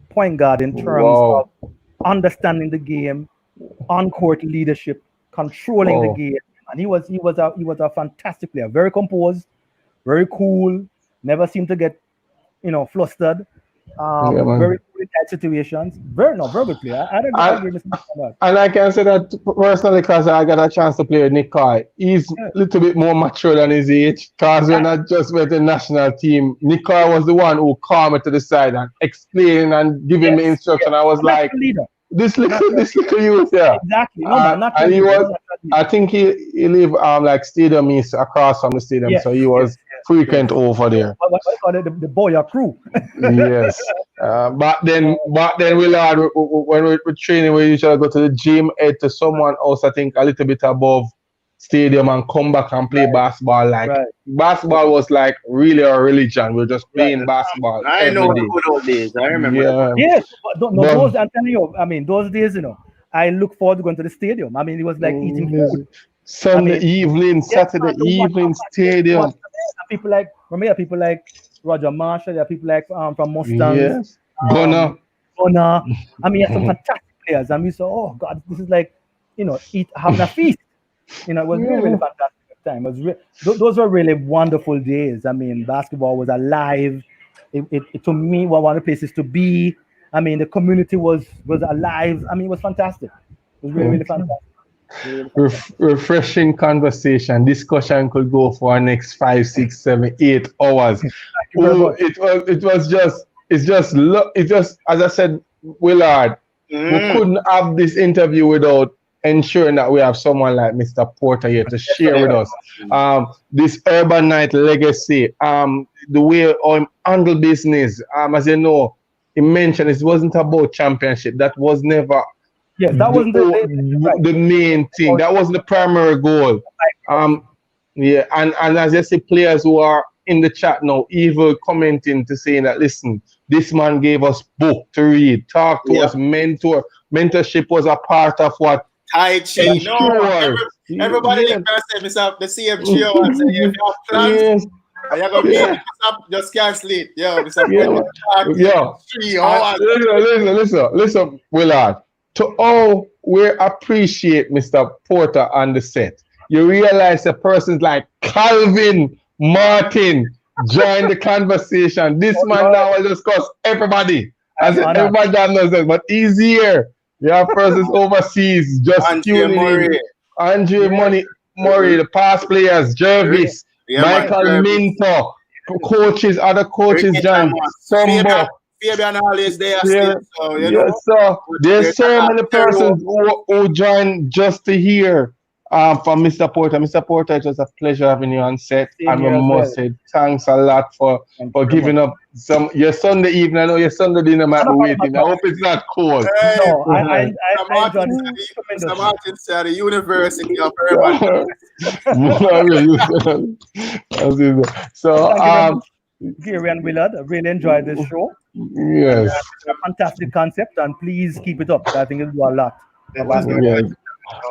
S3: point guard in terms of understanding the game, on-court leadership, controlling the game, and he was a fantastic player. Very composed, very cool. Never seemed to get flustered. Very cool in tight situations. Very good player. I don't agree with that.
S1: And I can say that personally because I got a chance to play with Nikai. He's a little bit more mature than his age. Because when I just went to the national team, Nikai was the one who called me to the side and explained and giving me instruction. I was like, this little youth,
S3: exactly.
S1: And he was. I think he lived like Stadium East across from the stadium, so he was frequent over there.
S3: What they call it, the Boya crew.
S1: Yes. Back then, when we were training, we usually go to the gym, head to someone else, I think a little bit above stadium and come back and play basketball. Basketball was like really a religion. We were just playing basketball.
S2: I know the good old days. I remember.
S1: Yeah.
S3: Yes, but those, I'm telling you, I mean, those days, I look forward to going to the stadium. I mean, it was like eating food.
S1: Sunday evening, Saturday evening, stadium.
S3: People like Roger Marshall. There are people like from Mustang.
S1: Yes. Gunner.
S3: I mean, some fantastic players. And we saw, oh God, this is like, having a feast. It was really, really fantastic time. Those were really wonderful days. I mean, basketball was alive. to me, one of the places to be. I mean, the community was alive. I mean, it was fantastic. It was really fantastic.
S1: Refreshing conversation. Discussion could go for the next 5, 6, 7, 8 hours. It's just as I said, Willard, we couldn't have this interview without ensuring that we have someone like Mr. Porter here to share with us this urban night legacy, the way on handle business. As you know, he mentioned it wasn't about championship. That was never.
S3: Yes, that wasn't
S1: the main thing. That wasn't the primary goal. Yeah, and as you see, players who are in the chat now, even commenting to saying that, listen, this man gave us book to read, talk to us, mentorship was a part of what.
S2: Tai Chi, no, everybody can say himself the same trio and say, if you have plans, you're going to be up, just cancel it.
S1: Listen, Willard. To all we appreciate Mr. Porter on the set, you realize a person's like Calvin Martin joined the conversation. This man now will discuss everybody. As everybody knows that, but he's here. You have persons overseas just tuning in. Andre Murray, the past players, Jervis, Michael Minto, coaches, other coaches, John Sombo.
S2: Fabian always there. So,
S1: so there's so many persons who joined just to hear from Mr. Porter. Mr. Porter, it was a pleasure having you on set. And we must say thanks a lot for giving up your Sunday evening. I know your Sunday dinner might be waiting. I hope it's not cold.
S2: No, I Martin said the University of Urban.
S3: So, Gary and Willard, I really enjoyed this show.
S1: Yes.
S3: A fantastic concept, and please keep it up. I think it'll do a lot.
S1: Yes.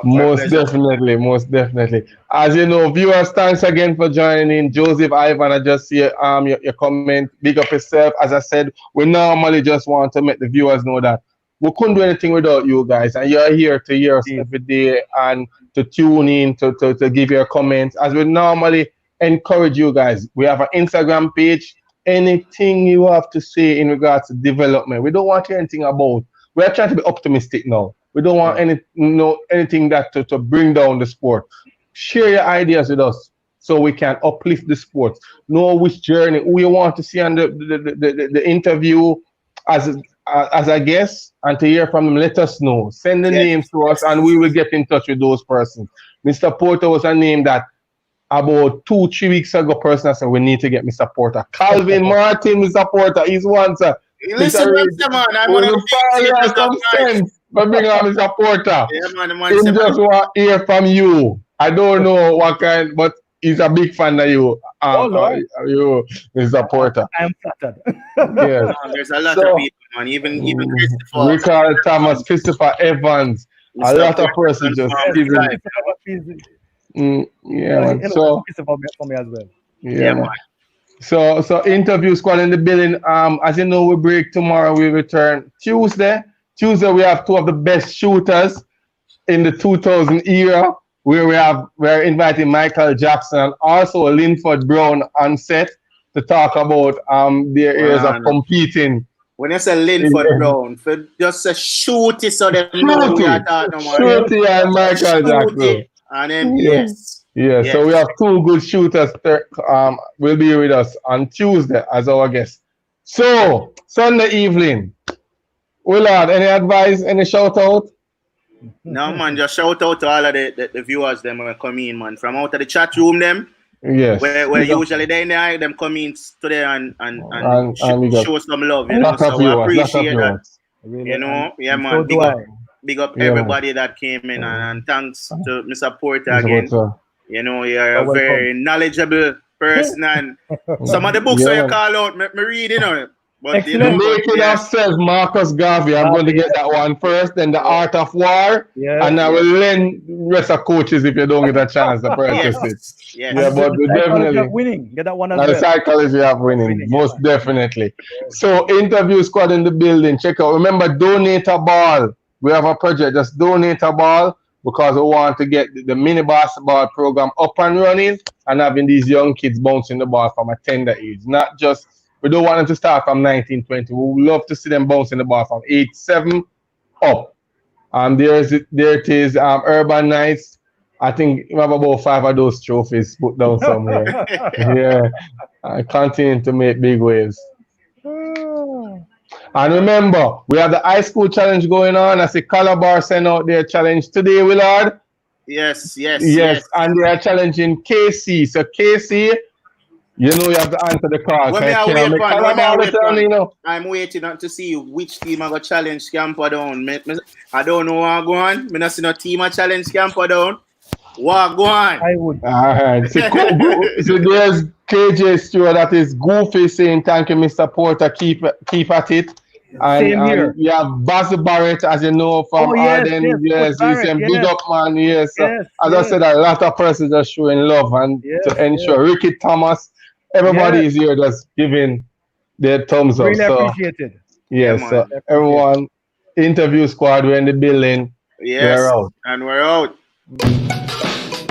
S1: Most definitely. As you know, viewers, thanks again for joining in. Joseph, Ivan, I just see your comment. Big up yourself. As I said, we normally just want to make the viewers know that we couldn't do anything without you guys, and you're here to hear us every day and to tune in, to give your comments. As we normally encourage you guys, we have an Instagram page. Anything you have to say in regards to development, we don't want to hear anything about. We are trying to be optimistic now. We don't want anything that to bring down the sport. Share your ideas with us so we can uplift the sport. Know which journey we want to see on the interview as a guest, and to hear from them. Let us know. Send the names to us, and we will get in touch with those persons. Mr. Porter was a name that about 2-3 weeks ago, person said we need to get Mr. Porter. Calvin Martin, Mr. Porter, he's one, sir.
S2: Listen, Mr. Man, I'm going
S1: to sense. But bring on Mr. Porter.
S2: Yeah, man,
S1: he just want to hear from you. I don't know what kind, but he's a big fan of you. You, Mr. Porter.
S3: I'm flattered.
S1: Yes.
S2: There's a lot of people, man. Even Christopher.
S1: Richard Thomas, Christopher Evans. A lot of persons just man. So
S3: for me as well.
S1: Yeah, man. So interview squad in the building. As you know, we break tomorrow. We return Tuesday. Tuesday we have two of the best shooters in the 2000 era, where we're inviting Michael Jackson and also Linford Brown on set to talk about their areas of competing.
S2: When you say Linford Brown, for just a shooty, so they know we are talking about.
S1: Shooty and Michael Jackson.
S2: And then yes.
S1: So we have two good shooters will be with us on Tuesday as our guests. So Sunday evening, Willard, any advice, any shout out?
S2: No, man, just shout out to all of the viewers them when come in, man. From out of the chat room them.
S1: Yes.
S2: Where usually they them come in today and show some love, you know. So we appreciate that.
S3: Really,
S2: you know, man. Big up everybody that came in, and thanks to Mr. Porter again. You know, you're a very knowledgeable person, and some of the books that you call out, me read, you know. But
S1: you know, Making of Self, Marcus Garvey. I'm going to get that one first, then The Art of War, and I will lend the rest of coaches if you don't get a chance to purchase it.
S2: Yeah,
S1: but definitely
S3: winning. Get that one as
S1: well. The psychology of winning, most definitely. So interview squad in the building. Check out. Remember, donate a ball. We have a project. Just donate a ball, because we want to get the mini basketball program up and running and having these young kids bouncing the ball from a tender age, not just We don't want them to start from 1920. We would love to see them bouncing the ball from 8-7 up. There it is. Urban Knights. I think we have about 5 of those trophies put down somewhere. Yeah, I continue to make big waves. And remember, we have the high school challenge going on. I see Calabar send out their challenge today, Willard.
S2: Yes.
S1: And they are challenging KC. So KC, you know you have to answer the call.
S2: I'm waiting to see which team I got challenge Camper down. I don't know what go on. I don't see no team a challenge Camper down. What go on?
S3: I would.
S1: So there's KJ Stewart that is goofy saying thank you, Mr. Porter. Keep at it. And you have Basil Barrett, as you know, from Arden. Yes, he's a big up man. Yes. As I said, a lot of persons are showing love and to ensure. Ricky Thomas, everybody is here just giving their thumbs up.
S3: Really appreciated.
S1: Yes, so everyone, interview squad, we're in the building.
S2: Yes, we're out.